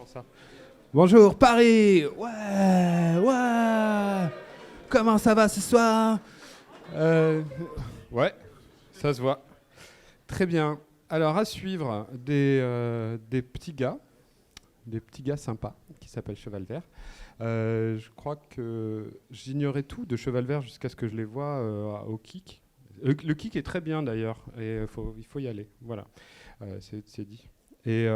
ça. Bonjour Paris. Ouais, ouais. Comment ça va ce soir? Ouais, ça se voit. Très bien. Alors à suivre des petits gars sympas qui s'appellent Cheval Vert. Je crois que j'ignorais tout de Cheval Vert jusqu'à ce que je les vois au kick. Le kick est très bien d'ailleurs et il faut y aller. Voilà, c'est dit. Et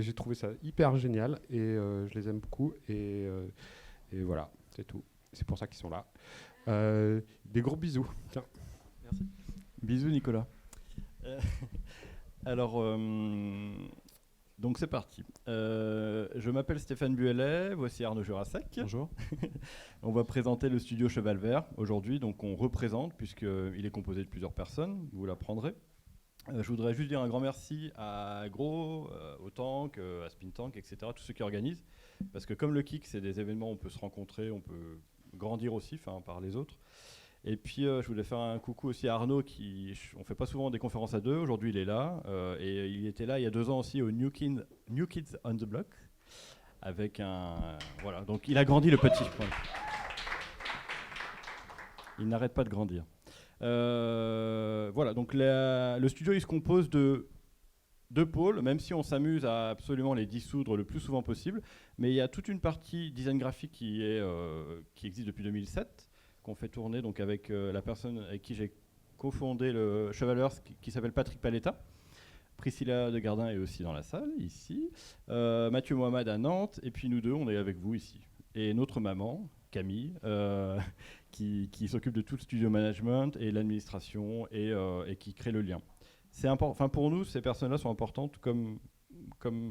j'ai trouvé ça hyper génial et je les aime beaucoup et voilà, c'est tout. C'est pour ça qu'ils sont là. Des gros bisous. Tiens. Merci. Bisous Nicolas. Alors, donc c'est parti. Je m'appelle Stéphane Buelet, voici Arnaud Jurasek. Bonjour. On va présenter le studio Cheval Vert aujourd'hui, donc on représente puisqu'il est composé de plusieurs personnes, vous l'apprendrez. Je voudrais juste dire un grand merci à Gros, au Tank, à Spin Tank, etc., tous ceux qui organisent, parce que comme le Kick, c'est des événements où on peut se rencontrer, on peut grandir aussi par les autres. Et puis je voulais faire un coucou aussi à Arnaud, on fait pas souvent des conférences à deux, aujourd'hui il est là, et il était là il y a 2 ans aussi au New Kids on the Block, avec voilà, donc il a grandi le petit. Voilà. Il n'arrête pas de grandir. Voilà, donc le studio il se compose de 2 pôles, même si on s'amuse à absolument les dissoudre le plus souvent possible, mais il y a toute une partie design graphique qui existe depuis 2007, qu'on fait tourner donc avec la personne avec qui j'ai cofondé le Chevalers qui s'appelle Patrick Paletta. Priscilla de Gardin est aussi dans la salle, ici. Mathieu Mohamed à Nantes, et puis nous deux, on est avec vous ici. Et notre maman, Camille, qui s'occupe de tout le studio management et l'administration et qui crée le lien. Pour nous, ces personnes-là sont importantes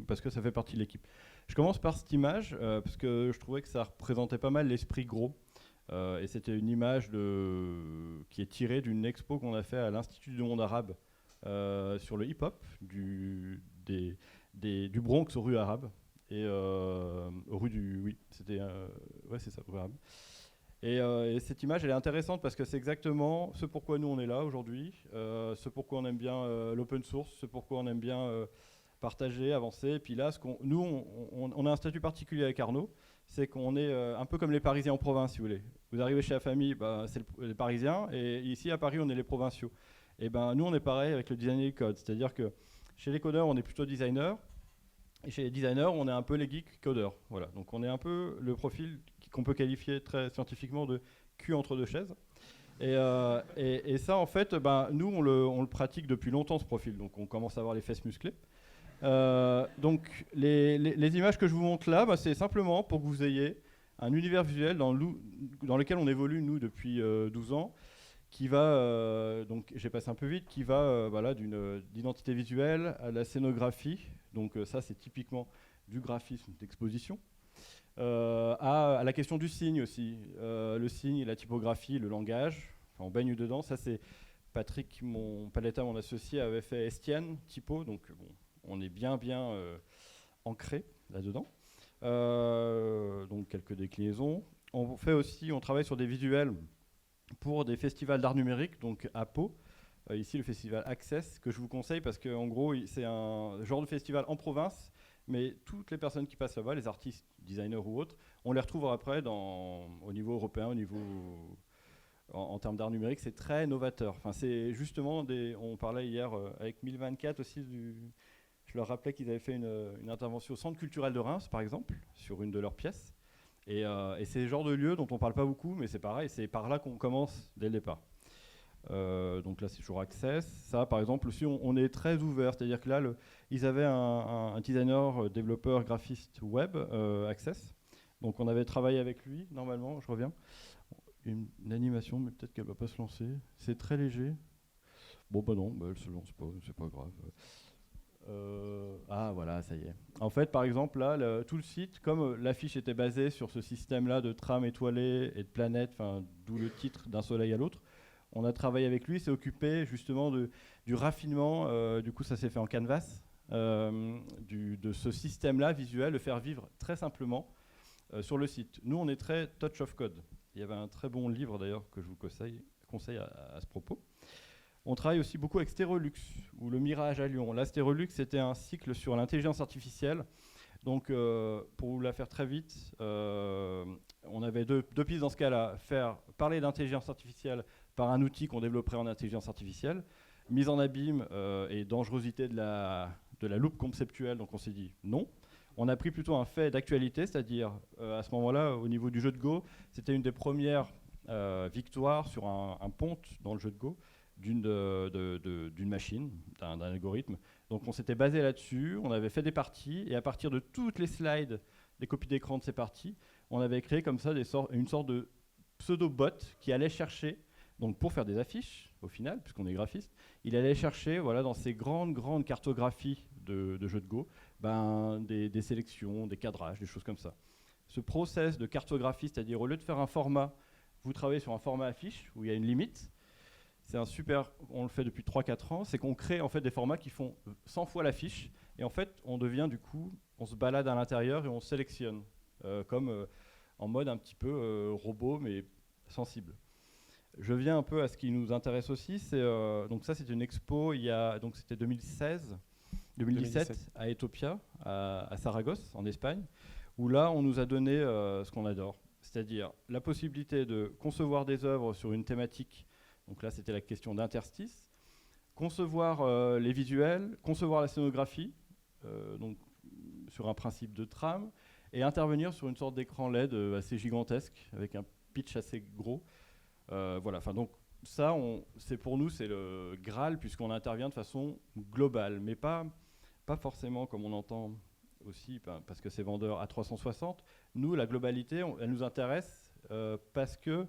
parce que ça fait partie de l'équipe. Je commence par cette image parce que je trouvais que ça représentait pas mal l'esprit Gros. Et c'était une image qui est tirée d'une expo qu'on a fait à l'Institut du monde arabe sur le hip-hop du Bronx aux rues arabes. Et rue du... Oui, c'était... ouais, c'est ça, rue arabe. Et cette image, elle est intéressante parce que c'est exactement ce pourquoi nous on est là aujourd'hui, ce pourquoi on aime bien l'open source, ce pourquoi on aime bien partager, avancer. Et puis là, nous, on a un statut particulier avec Arnaud, c'est qu'on est un peu comme les Parisiens en province, si vous voulez. Vous arrivez chez la famille, c'est les Parisiens, et ici à Paris, on est les provinciaux. Et nous, on est pareil avec le design et le code, c'est-à-dire que chez les codeurs, on est plutôt designers, et chez les designers, on est un peu les geeks codeurs. Voilà. Donc on est un peu le profil qu'on peut qualifier très scientifiquement de cul entre 2 chaises. Et ça, en fait, nous, on le pratique depuis longtemps, ce profil. Donc on commence à avoir les fesses musclées. Donc les images que je vous montre là, c'est simplement pour que vous ayez un univers visuel dans lequel on évolue, nous, depuis 12 ans, qui va, donc j'ai passé un peu vite, qui va d'une identité visuelle à la scénographie. Donc ça, c'est typiquement du graphisme d'exposition. À la question du signe aussi. Le signe, la typographie, le langage, on baigne dedans. Ça, c'est Patrick Paletta, mon associé, avait fait Estienne, typo, donc bon, on est bien ancré là-dedans. Donc quelques déclinaisons. On travaille sur des visuels pour des festivals d'art numérique, donc à Pau. Ici, le festival Access, que je vous conseille parce qu'en gros, c'est un genre de festival en province, mais toutes les personnes qui passent là-bas, les artistes, designers ou autres, on les retrouve après au niveau européen, en termes d'art numérique, c'est très novateur. Enfin, c'est justement on parlait hier avec 1024 aussi, je leur rappelais qu'ils avaient fait une intervention au Centre culturel de Reims, par exemple, sur une de leurs pièces. Et c'est le genre de lieu dont on ne parle pas beaucoup, mais c'est pareil, c'est par là qu'on commence dès le départ. Donc là, c'est toujours Access. Ça, par exemple, aussi, on est très ouvert. C'est-à-dire que là, ils avaient un designer, développeur, graphiste web, Access. Donc on avait travaillé avec lui, normalement, je reviens. Une animation, mais peut-être qu'elle ne va pas se lancer. C'est très léger. Bon, non, elle ne se lance pas, c'est pas grave. Voilà, ça y est. En fait, par exemple, là, tout le site, comme l'affiche était basée sur ce système-là de tram étoilé et de planète, d'où le titre d'un soleil à l'autre, on a travaillé avec lui, s'est occupé justement du raffinement, du coup ça s'est fait en canvas, de ce système-là visuel, le faire vivre très simplement sur le site. Nous, on est très touch of code. Il y avait un très bon livre d'ailleurs que je vous conseille à ce propos. On travaille aussi beaucoup avec Stérolux, ou le Mirage à Lyon. Là, Stérolux, c'était un cycle sur l'intelligence artificielle Donc, pour vous la faire très vite, on avait deux pistes dans ce cas-là. Faire parler d'intelligence artificielle par un outil qu'on développerait en intelligence artificielle, mise en abîme et dangerosité de la loupe conceptuelle, donc on s'est dit non. On a pris plutôt un fait d'actualité, c'est-à-dire à ce moment-là, au niveau du jeu de Go, c'était une des premières victoires sur un ponte dans le jeu de Go d'une machine, d'un algorithme. Donc on s'était basé là-dessus, on avait fait des parties, et à partir de toutes les slides, des copies d'écran de ces parties, on avait créé comme ça une sorte de pseudo-bot qui allait chercher, donc pour faire des affiches, au final, puisqu'on est graphiste, il allait chercher voilà, dans ces grandes cartographies de jeux de Go, des sélections, des cadrages, des choses comme ça. Ce process de cartographie, c'est-à-dire au lieu de faire un format, vous travaillez sur un format affiche où il y a une limite. C'est un super, on le fait depuis 3-4 ans, c'est qu'on crée en fait des formats qui font 100 fois l'affiche, et en fait on devient du coup, on se balade à l'intérieur et on sélectionne, comme en mode un petit peu robot mais sensible. Je viens un peu à ce qui nous intéresse aussi, donc ça c'était une expo, donc c'était 2017 à Etopia, à Saragosse en Espagne, où là on nous a donné ce qu'on adore, c'est-à-dire la possibilité de concevoir des œuvres sur une thématique. Donc là, c'était la question d'interstice. Concevoir les visuels, concevoir la scénographie, donc sur un principe de trame, et intervenir sur une sorte d'écran LED assez gigantesque, avec un pitch assez gros. Voilà, donc ça, pour nous, c'est le Graal, puisqu'on intervient de façon globale, mais pas forcément comme on entend aussi, parce que c'est vendeur à 360. Nous, la globalité, elle nous intéresse parce que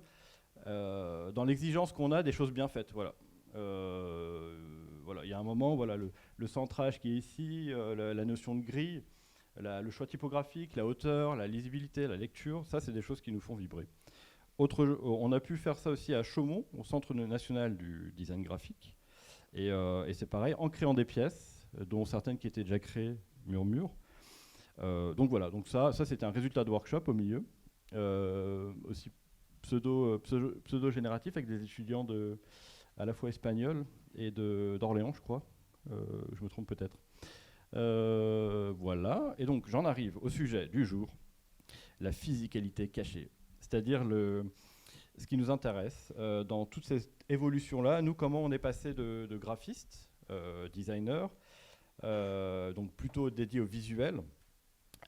dans l'exigence qu'on a des choses bien faites. Voilà. Il y a un moment, voilà, le centrage qui est ici, la notion de grille, le choix typographique, la hauteur, la lisibilité, la lecture, ça c'est des choses qui nous font vibrer. On a pu faire ça aussi à Chaumont, au Centre national du design graphique. Et c'est pareil, en créant des pièces, dont certaines qui étaient déjà créées murmure. Donc voilà, donc ça c'était un résultat de workshop au milieu. Aussi pseudo-génératif avec des étudiants à la fois espagnols et d'Orléans, je crois. Je me trompe peut-être. Voilà. Et donc, j'en arrive au sujet du jour, la physicalité cachée. C'est-à-dire ce qui nous intéresse dans toute cette évolution-là. Nous, comment on est passé de graphiste, designer, donc plutôt dédié au visuel,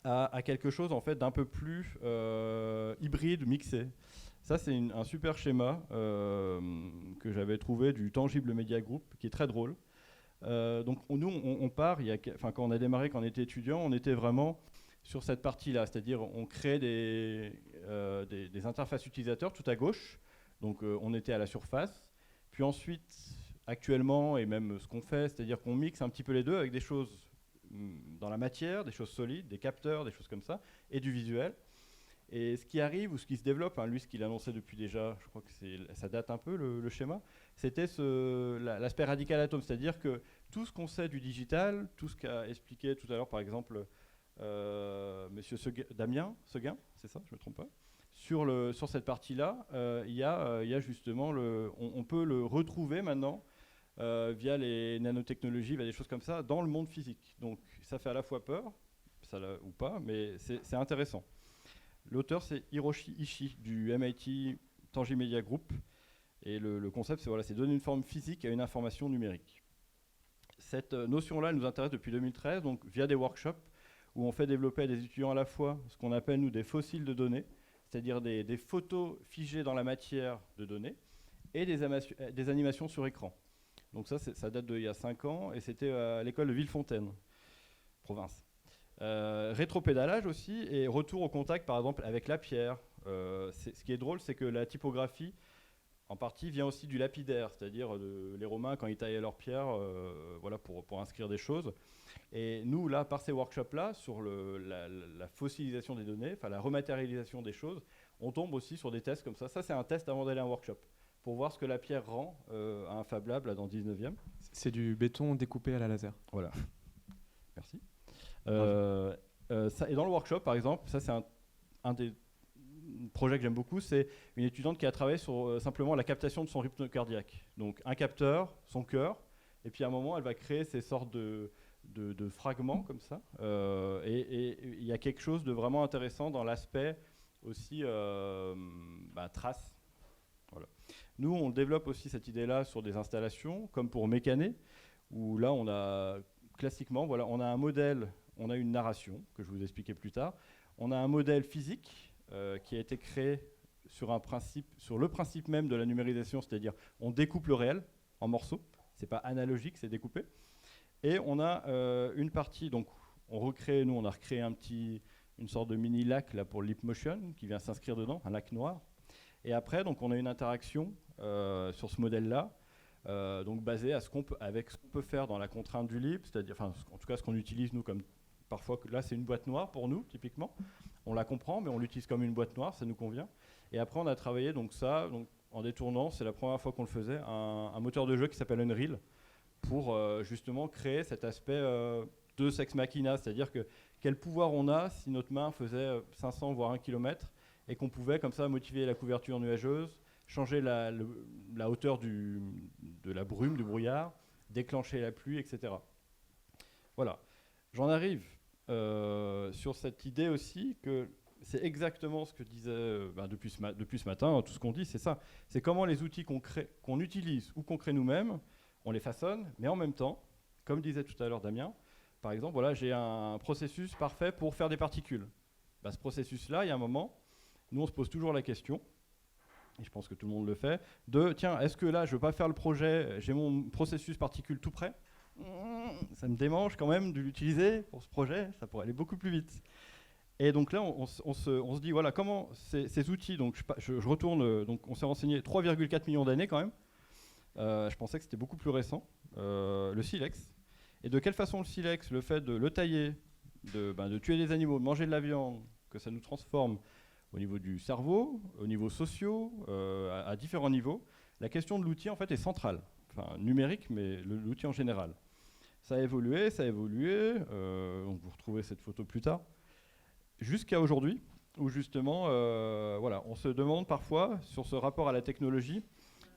à quelque chose en fait d'un peu plus hybride, mixé. Ça, c'est un super schéma que j'avais trouvé du Tangible Media Group, qui est très drôle. Donc nous, on part, quand on a démarré, quand on était étudiant, on était vraiment sur cette partie-là, c'est-à-dire on crée des interfaces utilisateurs tout à gauche, donc on était à la surface, puis ensuite, actuellement, et même ce qu'on fait, c'est-à-dire qu'on mixe un petit peu les deux avec des choses dans la matière, des choses solides, des capteurs, des choses comme ça, et du visuel. Et ce qui arrive, ou ce qui se développe, lui ce qu'il annonçait depuis déjà, je crois que ça date un peu le schéma, c'était l'aspect radical atome, c'est-à-dire que tout ce qu'on sait du digital, tout ce qu'a expliqué tout à l'heure par exemple monsieur Damien Seguin, c'est ça, je ne me trompe pas, sur cette partie-là, il y a justement, on peut le retrouver maintenant via les nanotechnologies, via des choses comme ça, dans le monde physique. Donc ça fait à la fois peur, ou pas, mais c'est intéressant. L'auteur, c'est Hiroshi Ishii du MIT Tangible Media Group. Et le concept, c'est donner une forme physique à une information numérique. Cette notion-là, elle nous intéresse depuis 2013, donc via des workshops où on fait développer à des étudiants à la fois ce qu'on appelle, nous, des fossiles de données, c'est-à-dire des photos figées dans la matière de données, et des animations sur écran. Donc ça date d'il y a 5 ans, et c'était à l'école de Villefontaine, province. Rétropédalage aussi, et retour au contact par exemple avec la pierre. Ce qui est drôle, c'est que la typographie en partie vient aussi du lapidaire, c'est-à-dire les Romains quand ils taillaient leurs pierres pour inscrire des choses. Et nous là, par ces workshops là, sur la fossilisation des données, enfin la rematérialisation des choses, on tombe aussi sur des tests comme ça. Ça c'est un test avant d'aller à un workshop, pour voir ce que la pierre rend à un Fab Lab là, dans le 19e. C'est du béton découpé à la laser. Voilà. Merci. Et dans le workshop, par exemple, ça c'est un des projets que j'aime beaucoup, c'est une étudiante qui a travaillé sur simplement la captation de son rythme cardiaque. Donc un capteur, son cœur, et puis à un moment, elle va créer ces sortes de de fragments comme ça. Et il y a quelque chose de vraiment intéressant dans l'aspect aussi trace. Voilà. Nous, on développe aussi cette idée-là sur des installations, comme pour Mécané, où là, on a classiquement, voilà, on a un modèle, on a une narration, que je vais vous expliquer plus tard. On a un modèle physique qui a été créé sur le principe même de la numérisation, c'est-à-dire on découpe le réel en morceaux. C'est pas analogique, c'est découpé. Et on a une partie, donc on a recréé une sorte de mini lac là pour Leapmotion qui vient s'inscrire dedans, un lac noir. Et après, donc on a une interaction sur ce modèle-là, donc basée avec ce qu'on peut faire dans la contrainte du Leap, c'est-à-dire, en tout cas ce qu'on utilise nous comme parfois, là c'est une boîte noire pour nous typiquement. On la comprend, mais on l'utilise comme une boîte noire, ça nous convient. Et après, on a travaillé donc en détournant, c'est la première fois qu'on le faisait, un moteur de jeu qui s'appelle Unreal, pour justement créer cet aspect de Sex Machina, c'est-à-dire que quel pouvoir on a si notre main faisait 500 voire 1 km et qu'on pouvait comme ça modifier la couverture nuageuse, changer la hauteur de la brume, du brouillard, déclencher la pluie, etc. Voilà. J'en arrive sur cette idée aussi que c'est exactement ce que disait depuis ce matin, tout ce qu'on dit, c'est ça. C'est comment les outils qu'on utilise ou qu'on crée nous-mêmes, on les façonne, mais en même temps, comme disait tout à l'heure Damien, par exemple, voilà, j'ai un processus parfait pour faire des particules. Ce processus-là, il y a un moment, nous on se pose toujours la question, et je pense que tout le monde le fait, tiens, est-ce que là je ne veux pas faire le projet, j'ai mon processus particule tout prêt, ça me démange quand même de l'utiliser pour ce projet, ça pourrait aller beaucoup plus vite. Et donc là, on se dit, voilà, comment ces outils, donc je retourne, donc on s'est renseigné 3,4 millions d'années quand même, je pensais que c'était beaucoup plus récent, le silex. Et de quelle façon le silex, le fait de le tailler, de tuer des animaux, de manger de la viande, que ça nous transforme au niveau du cerveau, au niveau social, à différents niveaux, la question de l'outil en fait est centrale, enfin numérique, mais l'outil en général. Ça a évolué, donc vous retrouvez cette photo plus tard, jusqu'à aujourd'hui, où justement, voilà, on se demande parfois sur ce rapport à la technologie,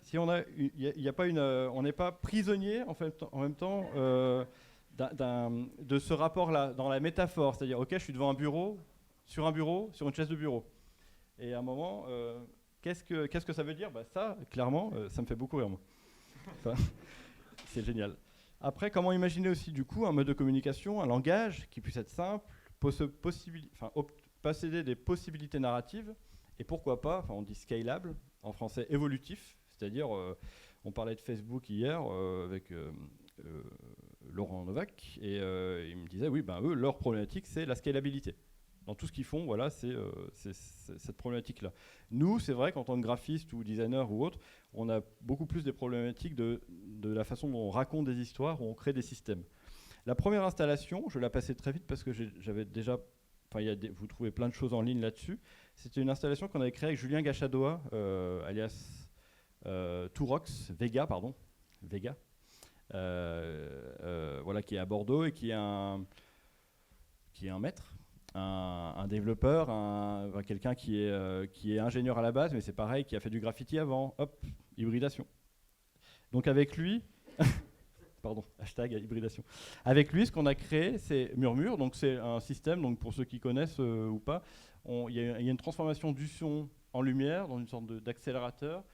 si on n'est pas prisonnier en même temps de ce rapport-là, dans la métaphore, c'est-à-dire, ok, je suis devant un bureau, sur une chaise de bureau. Et à un moment, qu'est-ce que ça veut dire ? Ça, clairement, ça me fait beaucoup rire, moi. Enfin, c'est génial. Après, comment imaginer aussi, du coup, un mode de communication, un langage qui puisse être simple, posséder des possibilités narratives, et pourquoi pas, on dit scalable, en français évolutif, c'est-à-dire, on parlait de Facebook hier avec Laurent Novak, et il me disait, oui, eux, leur problématique, c'est la scalabilité. Dans tout ce qu'ils font, voilà, c'est cette problématique-là. Nous, c'est vrai qu'en tant que graphiste ou designer ou autre, on a beaucoup plus des problématiques de la façon dont on raconte des histoires, où on crée des systèmes. La première installation, je la passais très vite parce que j'avais déjà... vous trouvez plein de choses en ligne là-dessus. C'était une installation qu'on avait créée avec Julien Gachadoa, alias Tourox, Vega, voilà, qui est à Bordeaux et qui est un maître, un développeur, quelqu'un qui est ingénieur à la base, mais c'est pareil, qui a fait du graffiti avant, hop, hybridation. Donc avec lui, pardon, hashtag hybridation. Avec lui, ce qu'on a créé, c'est Murmure, donc c'est un système, donc pour ceux qui connaissent ou pas, il y a une transformation du son en lumière, dans une sorte d'accélérateur.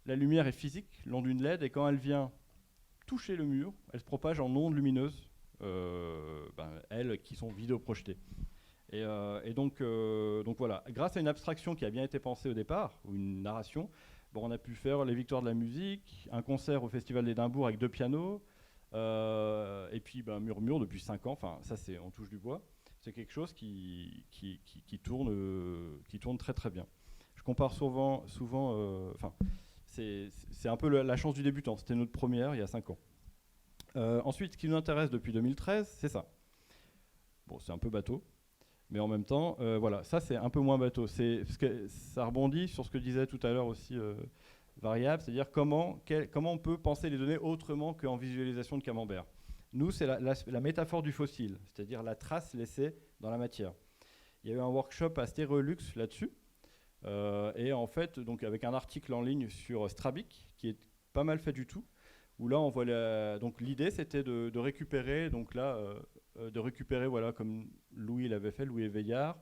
La lumière est physique, l'onde d'une LED, et quand elle vient toucher le mur, elle se propage en ondes lumineuses, elles qui sont vidéoprojetées. Et donc voilà, grâce à une abstraction qui a bien été pensée au départ, ou une narration, on a pu faire les Victoires de la musique, un concert au Festival d'Édimbourg avec 2 pianos, et puis Murmure depuis 5 ans, enfin ça on touche du bois, c'est quelque chose qui tourne très très bien. Je compare souvent c'est un peu la chance du débutant, c'était notre première il y a 5 ans. Ensuite, ce qui nous intéresse depuis 2013, c'est ça. Bon, c'est un peu bateau, mais en même temps, voilà, ça c'est un peu moins bateau. Parce que ça rebondit sur ce que disait tout à l'heure aussi Variable, c'est-à-dire comment on peut penser les données autrement qu'en visualisation de camembert. Nous, c'est la métaphore du fossile, c'est-à-dire la trace laissée dans la matière. Il y a eu un workshop à Stéréolux là-dessus, et en fait, donc avec un article en ligne sur Strabic, qui est pas mal fait du tout, où là on voit donc l'idée c'était de récupérer, donc là de récupérer, voilà, comme Louis l'avait fait, Louis Éveillard,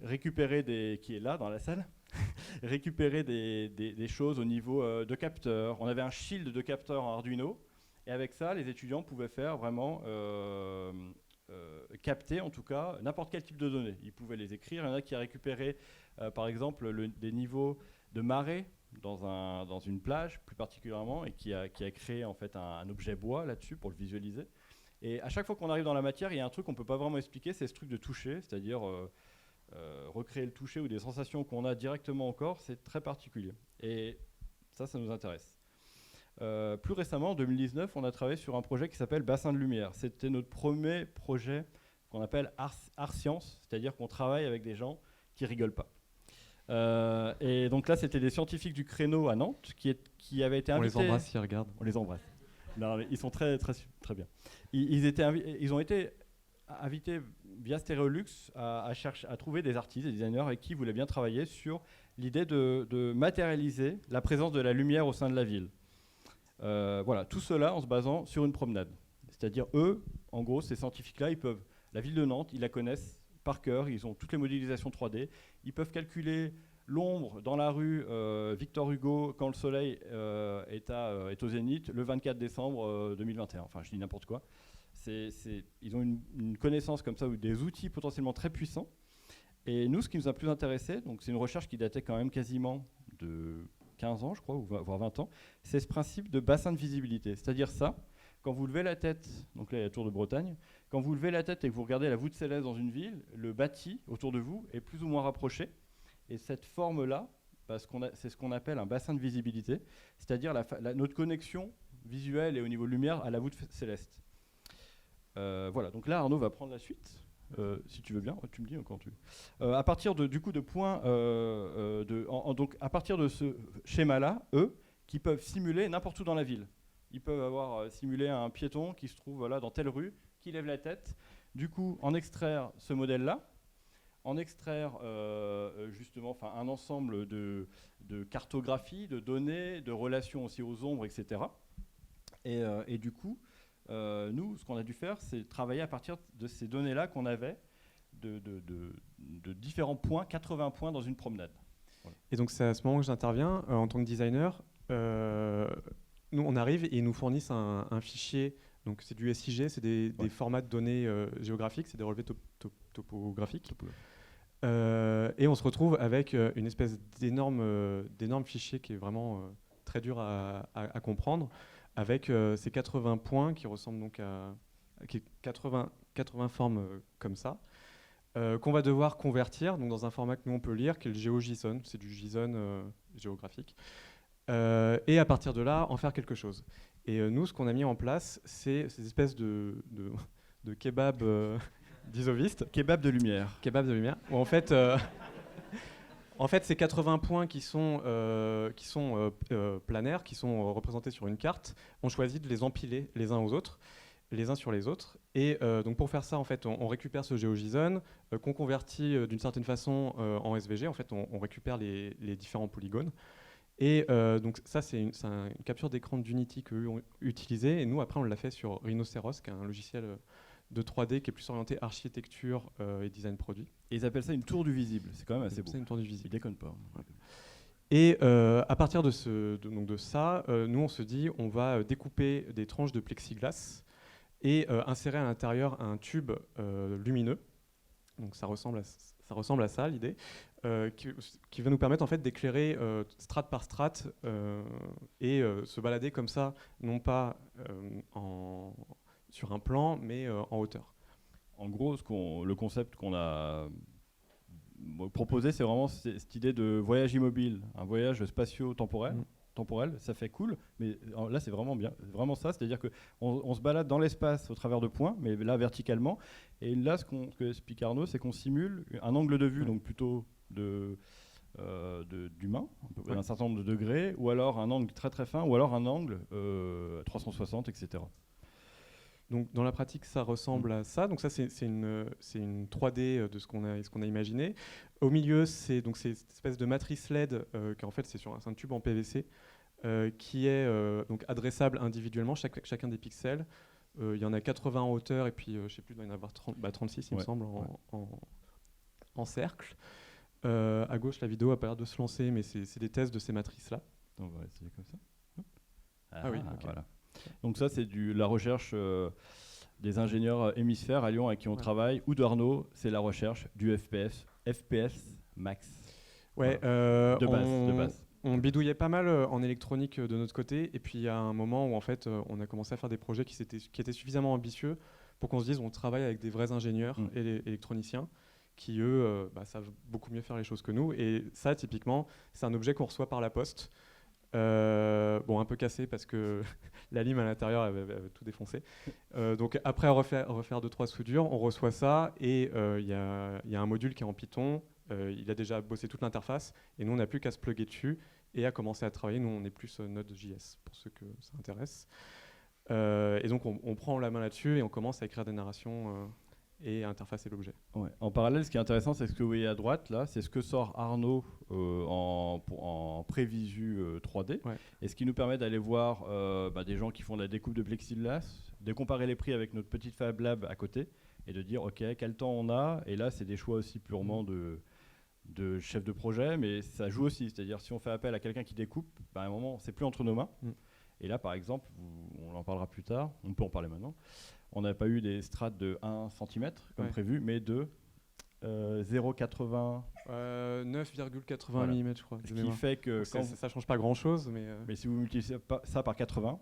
récupérer qui est là dans la salle, récupérer des choses au niveau de capteurs. On avait un shield de capteurs en Arduino, et avec ça les étudiants pouvaient faire vraiment capter en tout cas n'importe quel type de données. Ils pouvaient les écrire. Il y en a qui a récupéré par exemple des niveaux de marée dans une plage plus particulièrement, et qui a créé en fait un objet bois là-dessus pour le visualiser. Et à chaque fois qu'on arrive dans la matière, il y a un truc qu'on ne peut pas vraiment expliquer, c'est ce truc de toucher, c'est-à-dire recréer le toucher ou des sensations qu'on a directement au corps, c'est très particulier. Et ça nous intéresse. Plus récemment, en 2019, on a travaillé sur un projet qui s'appelle Bassin de lumière. C'était notre premier projet qu'on appelle art science, c'est-à-dire qu'on travaille avec des gens qui rigolent pas. Et donc là, c'était des scientifiques du Créneau à Nantes qui avaient été invités. On les embrasse, ils regardent. On les embrasse. Non, ils sont très, très, très bien. Ils ont été invités via Stéréolux à trouver des artistes, des designers avec qui ils voulaient bien travailler sur l'idée de matérialiser la présence de la lumière au sein de la ville. Voilà, tout cela en se basant sur une promenade. C'est-à-dire, eux, en gros, ces scientifiques-là, la ville de Nantes, ils la connaissent par cœur, ils ont toutes les modélisations 3D, ils peuvent calculer l'ombre dans la rue Victor Hugo quand le soleil est au zénith le 24 décembre 2021. Enfin, je dis n'importe quoi. Ils ont une connaissance comme ça, ou des outils potentiellement très puissants. Et nous, ce qui nous a plus intéressé, donc c'est une recherche qui datait quand même quasiment de 15 ans, je crois, voire 20 ans, c'est ce principe de bassin de visibilité. C'est-à-dire ça, quand vous levez la tête, donc là il y a la tour de Bretagne, quand vous levez la tête et que vous regardez la voûte céleste dans une ville, le bâti autour de vous est plus ou moins rapproché. Et cette forme-là, c'est ce qu'on appelle un bassin de visibilité, c'est-à-dire notre connexion visuelle et au niveau de lumière à la voûte céleste. Voilà, donc là Arnaud va prendre la suite. Si tu veux bien, tu me dis quand tu veux. À partir de points, donc à partir de ce schéma-là, eux, qui peuvent simuler n'importe où dans la ville. Ils peuvent avoir simulé un piéton qui se trouve voilà, dans telle rue, qui lève la tête. Du coup, en extraire ce modèle-là, en extraire justement un ensemble de cartographies, de données, de relations aussi aux ombres, etc. Et du coup, nous, ce qu'on a dû faire, c'est travailler à partir de ces données-là qu'on avait de différents points, 80 points dans une promenade. Voilà. Et donc c'est à ce moment que j'interviens en tant que designer. Nous, on arrive et ils nous fournissent un fichier. Donc c'est du SIG, c'est des formats de données géographiques, c'est des relevés topographiques. Et on se retrouve avec une espèce d'énorme fichier qui est vraiment très dur à comprendre, avec ces 80 points qui ressemblent donc à 80 formes comme ça, qu'on va devoir convertir donc dans un format que nous on peut lire, qui est le GeoJSON, c'est du JSON géographique, et à partir de là en faire quelque chose. Et nous, ce qu'on a mis en place, c'est ces espèces de kebab d'isovistes. Kebab de lumière. Kebab de lumière, où en fait... En fait, ces 80 points qui sont planaires, qui sont représentés sur une carte, on choisit de les empiler les uns sur les autres. Et donc pour faire ça, en fait, on récupère ce GeoJSON qu'on convertit d'une certaine façon en SVG. En fait, on récupère les différents polygones. Et donc ça, c'est une capture d'écran d'Unity qu'eux ont utilisé. Et nous, après, on l'a fait sur Rhinoceros, qui est un logiciel de 3D qui est plus orienté architecture et design produit. Et ils appellent ça une tour du visible. C'est quand même assez beau. C'est une tour du visible. Ils déconnent pas. Ouais. Et à partir de ça, nous, on se dit, on va découper des tranches de plexiglas et insérer à l'intérieur un tube lumineux. Donc ça ressemble à ça, l'idée, qui va nous permettre en fait d'éclairer strate par strate et se balader comme ça, non pas sur un plan, mais en hauteur. En gros, le concept qu'on a proposé, c'est vraiment cette idée de voyage immobile, un voyage spatio-temporel. Temporel, ça fait cool, mais là c'est vraiment bien, vraiment ça, c'est-à-dire qu'on se balade dans l'espace au travers de points, mais là verticalement, et là ce que explique Arnaud, c'est qu'on simule un angle de vue, donc plutôt d'humain, un certain nombre de degrés, ou alors un angle très très fin, ou alors un angle 360, etc. Donc dans la pratique, ça ressemble à ça. Donc ça, c'est une 3D de ce qu'on a imaginé. Au milieu, c'est cette espèce de matrice LED qui en fait c'est sur un tube en PVC qui est donc adressable individuellement, chacun des pixels. Il y en a 80 en hauteur et puis je ne sais plus, il doit y en avoir 36 il me semble en cercle. À gauche, la vidéo a pas l'air de se lancer, mais c'est des tests de ces matrices-là. On va essayer comme ça. Ah oui, ok. Voilà. Donc ça, c'est la recherche des ingénieurs hémisphères à Lyon avec qui on travaille, ou d'Arnaud, c'est la recherche du FPS max. Ouais, voilà. De base. On bidouillait pas mal en électronique de notre côté, et puis il y a un moment où en fait on a commencé à faire des projets qui étaient suffisamment ambitieux pour qu'on se dise on travaille avec des vrais ingénieurs et électroniciens qui eux savent beaucoup mieux faire les choses que nous. Et ça typiquement c'est un objet qu'on reçoit par la poste. Un peu cassé parce que la lime à l'intérieur avait tout défoncé. Donc après refaire 2-3 soudures, on reçoit ça et il y a un module qui est en Python. Il a déjà bossé toute l'interface et nous on n'a plus qu'à se plugger dessus et à commencer à travailler. Nous on est plus Node.js pour ceux que ça intéresse. Et donc on prend la main là-dessus et on commence à écrire des narrations et à interfacer l'objet. Ouais. En parallèle, ce qui est intéressant, c'est ce que vous voyez à droite là, c'est ce que sort Arnaud en prévisu 3D, et ce qui nous permet d'aller voir des gens qui font de la découpe de plexiglas, de comparer les prix avec notre petite Fab Lab à côté et de dire ok, quel temps on a. Et là c'est des choix aussi purement de chef de projet, mais ça joue aussi, c'est-à-dire si on fait appel à quelqu'un qui découpe, à un moment c'est plus entre nos mains. Et là par exemple, on en parlera plus tard, on peut en parler maintenant, on n'a pas eu des strates de 1 cm comme prévu, mais de 0,80 9,80 mm je crois. Ce qui fait que ça change pas grand chose, mais si vous multipliez ça par 80,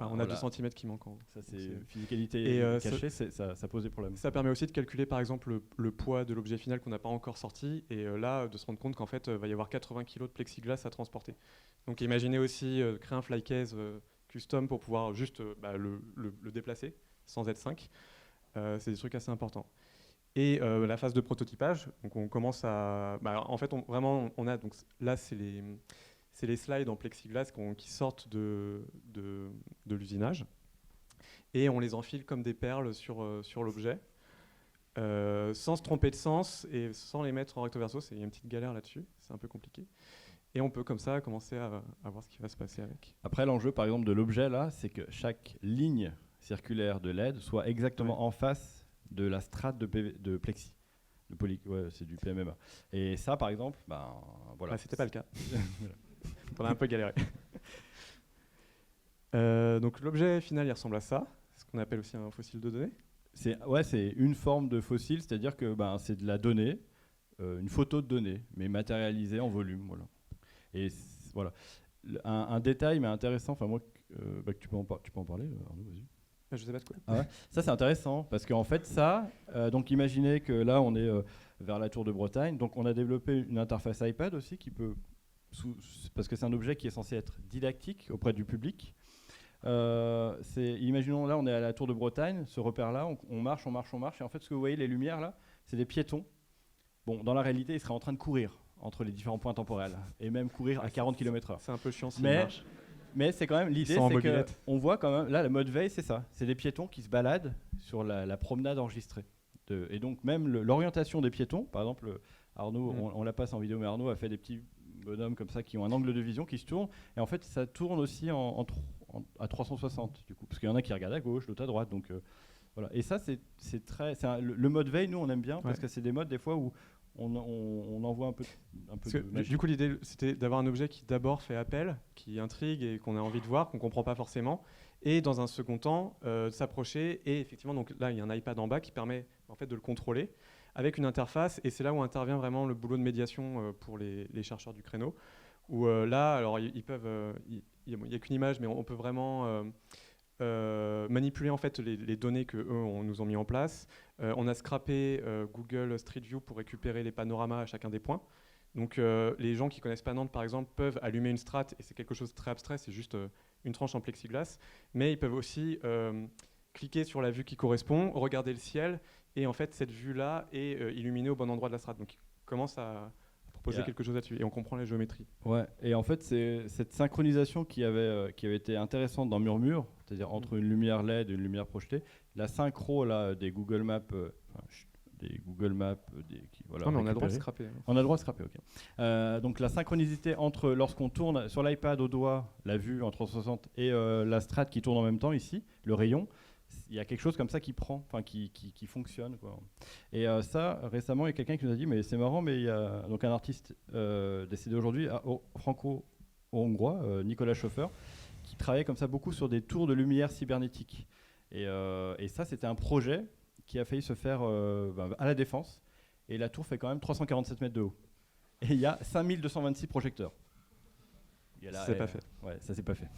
on a 2 cm qui manquent. Ça c'est physicalité cachée, ça pose des problèmes. Ça permet aussi de calculer par exemple le poids de l'objet final qu'on n'a pas encore sorti, et là de se rendre compte qu'en fait va y avoir 80 kg de plexiglas à transporter. Donc imaginez aussi créer un fly case custom pour pouvoir juste le déplacer sans Z5. C'est des trucs assez importants. Et la phase de prototypage, donc on commence à... en fait, on a... Donc là, c'est les slides en plexiglas qui sortent de l'usinage. Et on les enfile comme des perles sur l'objet, sans se tromper de sens et sans les mettre en recto verso. Il y a une petite galère là-dessus, c'est un peu compliqué. Et on peut comme ça commencer à voir ce qui va se passer avec. Après, l'enjeu, par exemple, de l'objet, là, c'est que chaque ligne circulaire de LED soit exactement en face de la strate de plexi. C'est du PMMA. Et ça, par exemple, voilà. C'était pas le cas. On a un peu galéré. Donc l'objet final, il ressemble à ça, ce qu'on appelle aussi un fossile de données. C'est une forme de fossile, c'est-à-dire que c'est de la donnée, une photo de donnée, mais matérialisée en volume. Voilà. Et voilà. Un détail, mais intéressant, moi, que tu peux en parler, Arnaud, vas-y. Je sais pas de quoi. Ah ouais. Ça c'est intéressant parce qu'en fait ça, donc imaginez que là on est vers la Tour de Bretagne, donc on a développé une interface iPad aussi qui peut, parce que c'est un objet qui est censé être didactique auprès du public. Imaginons là on est à la Tour de Bretagne, ce repère là, on marche et en fait ce que vous voyez les lumières là, c'est des piétons. Bon, dans la réalité ils seraient en train de courir entre les différents points temporels et même courir à 40 km/h. C'est un peu chiant s'ils marchent. Mais c'est quand même l'idée, c'est qu'on voit quand même, là, le mode veille, c'est ça. C'est des piétons qui se baladent sur la promenade enregistrée. Et donc, même l'orientation des piétons, par exemple, Arnaud, on la passe en vidéo, mais Arnaud a fait des petits bonhommes comme ça qui ont un angle de vision qui se tourne. Et en fait, ça tourne aussi à 360, du coup. Parce qu'il y en a qui regardent à gauche, l'autre à droite. Donc, voilà. Et ça, le mode veille, nous, on aime bien, parce que c'est des modes, des fois, où on envoie un peu de magie. Du coup, l'idée, c'était d'avoir un objet qui d'abord fait appel, qui intrigue et qu'on a envie de voir, qu'on ne comprend pas forcément, et dans un second temps, s'approcher. Et effectivement, donc là, il y a un iPad en bas qui permet en fait de le contrôler avec une interface. Et c'est là où intervient vraiment le boulot de médiation pour les chercheurs du créneau. Où là, alors ils peuvent, il n'y a qu'une image, mais on peut vraiment manipuler en fait les données que eux nous ont mis en place. On a scrappé Google Street View pour récupérer les panoramas à chacun des points. Donc les gens qui connaissent pas Nantes par exemple peuvent allumer une strate, et c'est quelque chose de très abstrait, c'est juste une tranche en plexiglas, mais ils peuvent aussi cliquer sur la vue qui correspond, regarder le ciel, et en fait cette vue-là est illuminée au bon endroit de la strate. Donc ils commencent à proposer quelque chose là-dessus, et on comprend la géométrie. Ouais, et en fait c'est cette synchronisation qui avait été intéressante dans Murmure, c'est-à-dire entre une lumière LED et une lumière projetée. La synchro là, des Google Maps, des Google Maps, voilà, Non, mais on a le droit de récupérés. scraper. Hein. On a le droit de scraper, ok. Donc la synchronicité entre lorsqu'on tourne sur l'iPad au doigt, la vue en 360 et la strat qui tourne en même temps ici, le rayon, il y a quelque chose comme ça qui prend, enfin qui fonctionne, quoi. Et ça, récemment, il y a quelqu'un qui nous a dit, mais c'est marrant, mais il y a donc un artiste décédé aujourd'hui, franco-hongrois, Nicolas Schoeffer, qui travaillait comme ça beaucoup sur des tours de lumière cybernétiques. Et ça, c'était un projet qui a failli se faire à la Défense. Et la tour fait quand même 347 mètres de haut. Et il y a 5226 projecteurs. C'est pas fait. Ouais, ça c'est pas fait.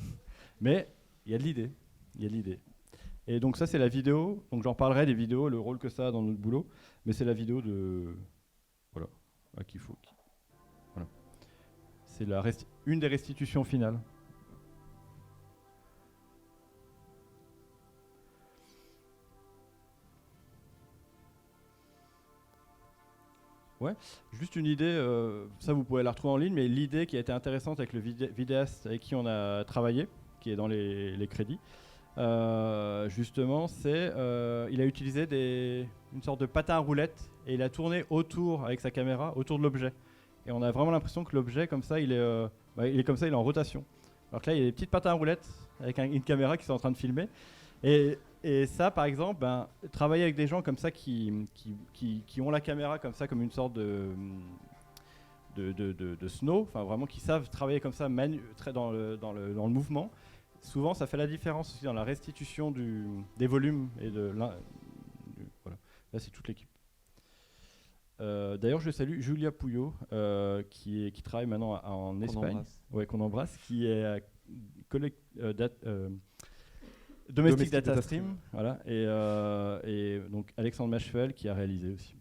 Mais il y a de l'idée. Il y a de l'idée. Et donc ça c'est la vidéo. Donc j'en parlerai des vidéos, le rôle que ça a dans notre boulot. Mais c'est la vidéo de... Voilà. Qu'il faut. Voilà. C'est une des restitutions finales. Ouais, juste une idée, ça vous pouvez la retrouver en ligne, mais l'idée qui a été intéressante avec le vidéaste avec qui on a travaillé, qui est dans les crédits, justement, c'est il a utilisé une sorte de patin à roulettes et il a tourné autour avec sa caméra, autour de l'objet. Et on a vraiment l'impression que l'objet, comme ça, il est comme ça, il est en rotation. Alors que là, il y a des petites patins à roulettes avec une caméra qui sont en train de filmer. Et ça, par exemple, travailler avec des gens comme ça qui ont la caméra comme ça, comme une sorte de snow, enfin vraiment qui savent travailler comme ça très dans le mouvement, souvent ça fait la différence aussi dans la restitution des volumes et voilà. Là, c'est toute l'équipe. D'ailleurs, je salue Julia Pouillot, qui travaille maintenant en Espagne, qu'on embrasse, qui est Domestic Data Stream, voilà, et donc Alexandre Machevel qui a réalisé aussi.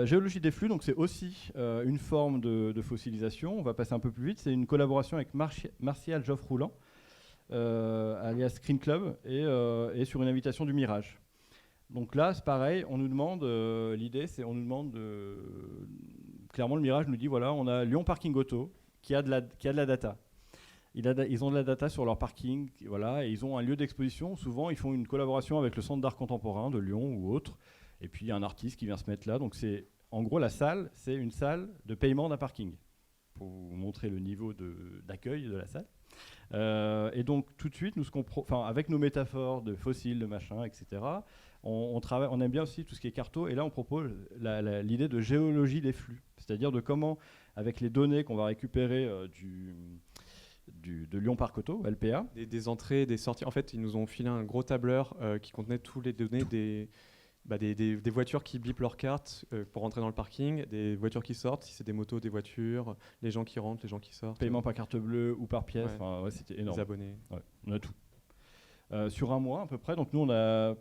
Géologie des flux, donc c'est aussi une forme de fossilisation. On va passer un peu plus vite. C'est une collaboration avec Martial Joffre-Roulant, alias Screen Club, et sur une invitation du Mirage. Donc là, c'est pareil. On nous demande l'idée, c'est on nous demande clairement le Mirage nous dit voilà, on a Lyon Parking Auto qui a de la data. Ils ont de la data sur leur parking, voilà, et ils ont un lieu d'exposition. Souvent, ils font une collaboration avec le Centre d'art contemporain de Lyon ou autre. Et puis, il y a un artiste qui vient se mettre là. Donc, en gros, la salle, c'est une salle de paiement d'un parking, pour vous montrer le niveau d'accueil de la salle. Et donc, tout de suite, avec nos métaphores de fossiles, de machin, etc., on aime bien aussi tout ce qui est carto. Et là, on propose l'idée de géologie des flux. C'est-à-dire de comment, avec les données qu'on va récupérer de Lyon Parc Auto, LPA. Des entrées, des sorties. En fait, ils nous ont filé un gros tableur qui contenait toutes les données des voitures qui bipent leur carte pour rentrer dans le parking, des voitures qui sortent, si c'est des motos, des voitures, les gens qui rentrent, les gens qui sortent. Paiement par carte bleue ou par pièce, c'était énorme. Les abonnés. Ouais, on a tout. Sur un mois à peu près, donc nous on a...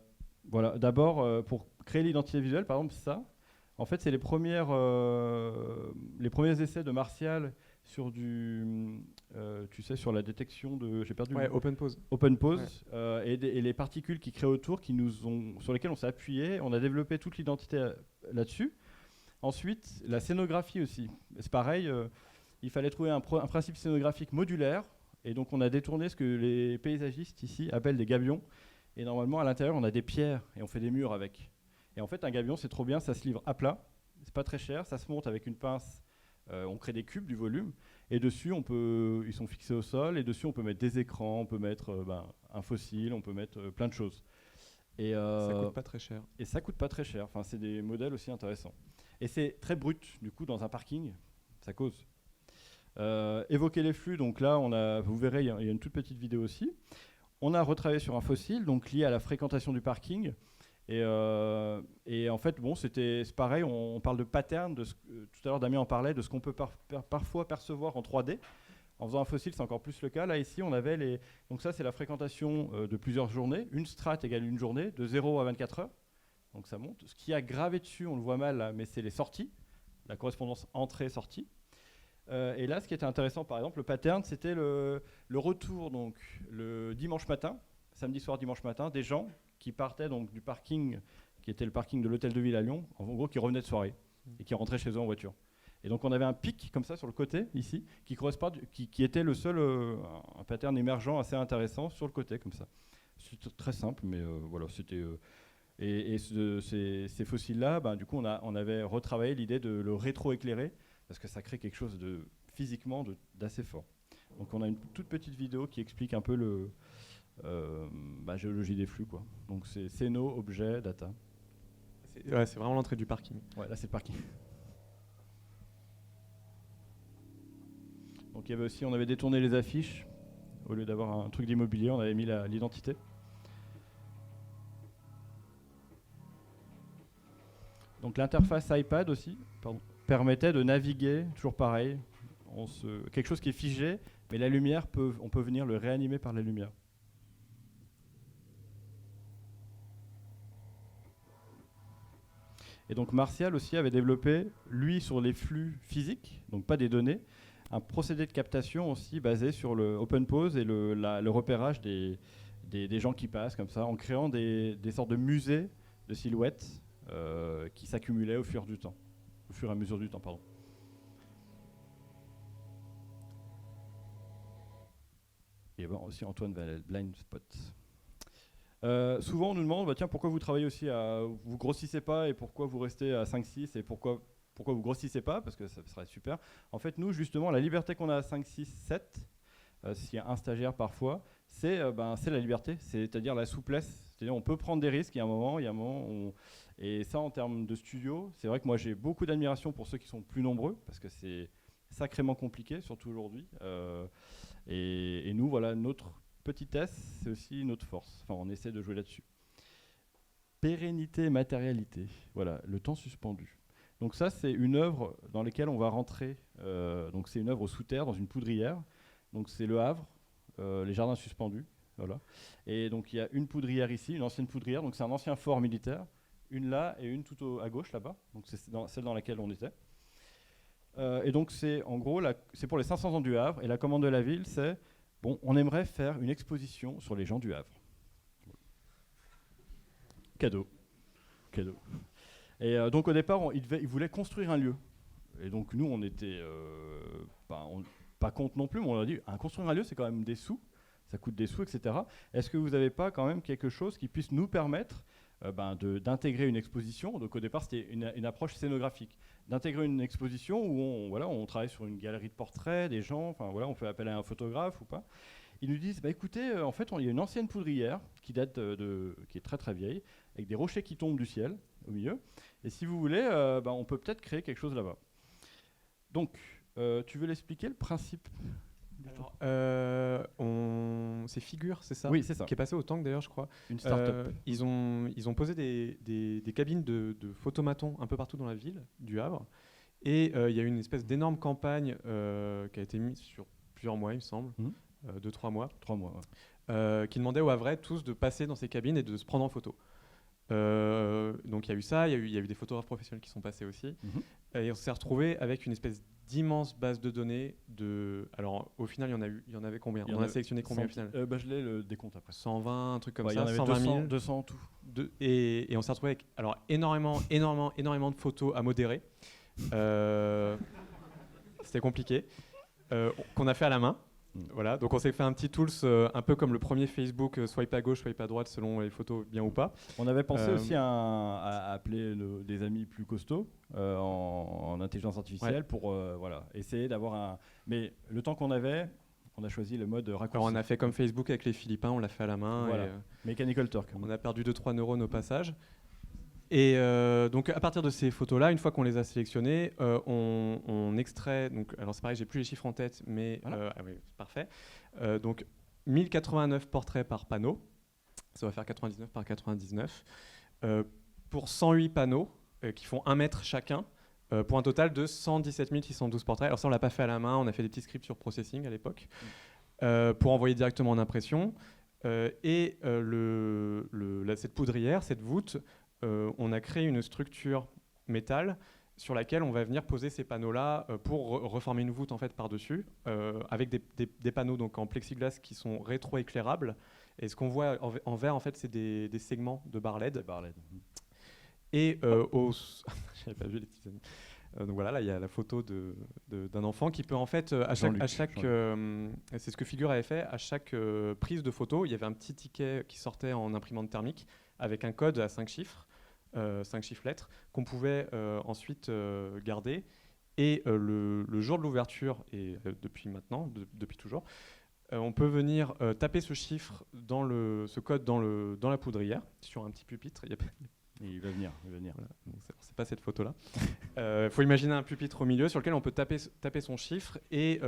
Voilà, d'abord, pour créer l'identité visuelle, par exemple ça, en fait c'est les premiers essais de Martial sur sur la détection de... J'ai perdu. Ouais, Open Pose. Open Pose, ouais. Et les particules qui créent autour, sur lesquelles on s'est appuyé. On a développé toute l'identité là-dessus. Ensuite, la scénographie aussi. C'est pareil, il fallait trouver un principe scénographique modulaire. Et donc, on a détourné ce que les paysagistes ici appellent des gabions. Et normalement, à l'intérieur, on a des pierres et on fait des murs avec. Et en fait, un gabion, c'est trop bien, ça se livre à plat. C'est pas très cher, ça se monte avec une pince. On crée des cubes du volume et dessus ils sont fixés au sol et dessus on peut mettre des écrans, on peut mettre un fossile, on peut mettre plein de choses. Et ça coûte pas très cher. Et ça coûte pas très cher. Enfin, c'est des modèles aussi intéressants. Et c'est très brut du coup dans un parking, ça cause. Évoquer les flux, donc là vous verrez, il y a une toute petite vidéo aussi. On a retravaillé sur un fossile donc lié à la fréquentation du parking. Et en fait, c'est pareil, on parle de pattern, tout à l'heure Damien en parlait, de ce qu'on peut parfois percevoir en 3D. En faisant un fossile, c'est encore plus le cas. Là, ici, on avait donc ça, c'est la fréquentation de plusieurs journées. Une strate égale une journée, de 0 à 24 heures. Donc ça monte. Ce qui a gravé dessus, on le voit mal là, mais c'est les sorties, la correspondance entrée-sortie. Et là, ce qui était intéressant, par exemple, le pattern, c'était le retour, donc le dimanche matin, samedi soir, dimanche matin, des gens qui partaient donc du parking, qui était le parking de l'hôtel de ville à Lyon, en gros qui revenaient de soirée et qui rentraient chez eux en voiture. Et donc on avait un pic comme ça sur le côté ici, qui était le seul un pattern émergent assez intéressant sur le côté comme ça. C'était très simple, mais voilà, c'était Et ces fossiles-là, du coup, on avait retravaillé l'idée de le rétro-éclairer, parce que ça crée quelque chose physiquement d'assez fort. Donc on a une toute petite vidéo qui explique un peu la géologie des flux, quoi. Donc c'est Céno, objet, data. C'est vraiment l'entrée du parking. Ouais, là c'est le parking. Donc on avait détourné les affiches. Au lieu d'avoir un truc d'immobilier, on avait mis l'identité. Donc l'interface iPad aussi permettait de naviguer, toujours pareil, quelque chose qui est figé, mais la lumière, on peut venir le réanimer par la lumière. Et donc Martial aussi avait développé, lui, sur les flux physiques, donc pas des données, un procédé de captation aussi basé sur le open pose et le repérage des gens qui passent comme ça, en créant des sortes de musées de silhouettes qui s'accumulaient au fur et à mesure du temps, pardon. Et aussi Antoine Valel, Blind Spot. Souvent on nous demande, tiens, pourquoi vous travaillez aussi vous grossissez pas et pourquoi vous restez à 5-6 et pourquoi vous grossissez pas, parce que ça serait super. En fait, nous, justement, la liberté qu'on a à 5, 6, 7, s'il y a un stagiaire parfois, c'est la liberté, c'est-à-dire la souplesse. C'est-à-dire on peut prendre des risques, il y a un moment et ça, en termes de studio, c'est vrai que moi, j'ai beaucoup d'admiration pour ceux qui sont plus nombreux, parce que c'est sacrément compliqué, surtout aujourd'hui. Et nous, voilà, notre petitesse, c'est aussi notre force. Enfin, on essaie de jouer là-dessus. Pérennité et matérialité. Voilà, le temps suspendu. Donc ça, c'est une œuvre dans laquelle on va rentrer. Donc c'est une œuvre sous terre, dans une poudrière. Donc c'est le Havre, les jardins suspendus. Voilà. Et donc il y a une poudrière ici, une ancienne poudrière. Donc c'est un ancien fort militaire. Une là et une tout à gauche là-bas. Donc c'est celle dans laquelle on était. Et donc c'est en gros, c'est pour les 500 ans du Havre. Et la commande de la ville, c'est on aimerait faire une exposition sur les gens du Havre. Cadeau. Et donc au départ, ils voulaient construire un lieu. Et donc nous, on était pas contre non plus, mais on a dit, construire un lieu, c'est quand même des sous, ça coûte des sous, etc. Est-ce que vous n'avez pas quand même quelque chose qui puisse nous permettre d'intégrer une exposition? Donc au départ, c'était une approche scénographique. D'intégrer une exposition où on travaille sur une galerie de portraits, des gens, on fait appel à un photographe ou pas. Ils nous disent, écoutez, en fait, il y a une ancienne poudrière qui date qui est très très vieille, avec des rochers qui tombent du ciel au milieu. Et si vous voulez, on peut peut-être créer quelque chose là-bas. Donc, tu veux l'expliquer, le principe? Alors, c'est Figure, c'est ça? Oui, c'est ça. Qui est passé au Tank d'ailleurs, je crois. Une start-up. Ils ont posé des cabines de photomatons un peu partout dans la ville du Havre. Et il y a eu une espèce d'énorme campagne qui a été mise sur plusieurs mois, il me semble. 2-3 mois. 3 mois, ouais. Qui demandait aux Havrais tous de passer dans ces cabines et de se prendre en photo. Donc il y a eu ça, il y a eu des photographes professionnels qui sont passés aussi. Et on s'est retrouvé avec une espèce d'immense base de données. Alors au final, il y en avait combien? On a sélectionné combien au final? Je l'ai le décompte après. 120, un truc comme ça. ça, Il y en avait 120 000. 200 en tout. Et on s'est retrouvé avec énormément de photos à modérer. C'était compliqué. Qu'on a fait à la main. Voilà, donc on s'est fait un petit tools un peu comme le premier Facebook, swipe à gauche, swipe à droite selon les photos bien ou pas. On avait pensé aussi à appeler des amis plus costauds en intelligence artificielle pour essayer d'avoir Mais le temps qu'on avait, on a choisi le mode raccourci. Alors on a fait comme Facebook avec les Philippins, on l'a fait à la main. Voilà. Mechanical Turk. On a perdu 2-3 neurones au passage. Et donc à partir de ces photos-là, une fois qu'on les a sélectionnées, on extrait. Donc, alors c'est pareil, j'ai plus les chiffres en tête, mais voilà. Oui, c'est parfait. Donc 1089 portraits par panneau, ça va faire 99 par 99, pour 108 panneaux qui font 1 mètre chacun, pour un total de 117 612 portraits. Alors ça, on l'a pas fait à la main, on a fait des petits scripts sur processing à l'époque, pour envoyer directement en impression. Et cette poudrière, cette voûte. On a créé une structure métal sur laquelle on va venir poser ces panneaux-là pour reformer une voûte en fait par-dessus, avec des panneaux donc en plexiglas qui sont rétro-éclairables. Et ce qu'on voit en vert, en fait, c'est des segments de barres LED. Et j'avais pas vu les petits amis. Donc voilà, là il y a la photo d'un enfant qui peut en fait c'est ce que Figure avait fait, à chaque prise de photo, il y avait un petit ticket qui sortait en imprimante thermique avec un code à 5 chiffres, 5 chiffres lettres, qu'on pouvait ensuite garder. Et le jour de l'ouverture, et depuis maintenant, depuis toujours, on peut venir taper ce chiffre, ce code dans la poudrière, sur un petit pupitre. Et il va venir. Voilà, c'est pas cette photo-là. Faut imaginer un pupitre au milieu sur lequel on peut taper son chiffre et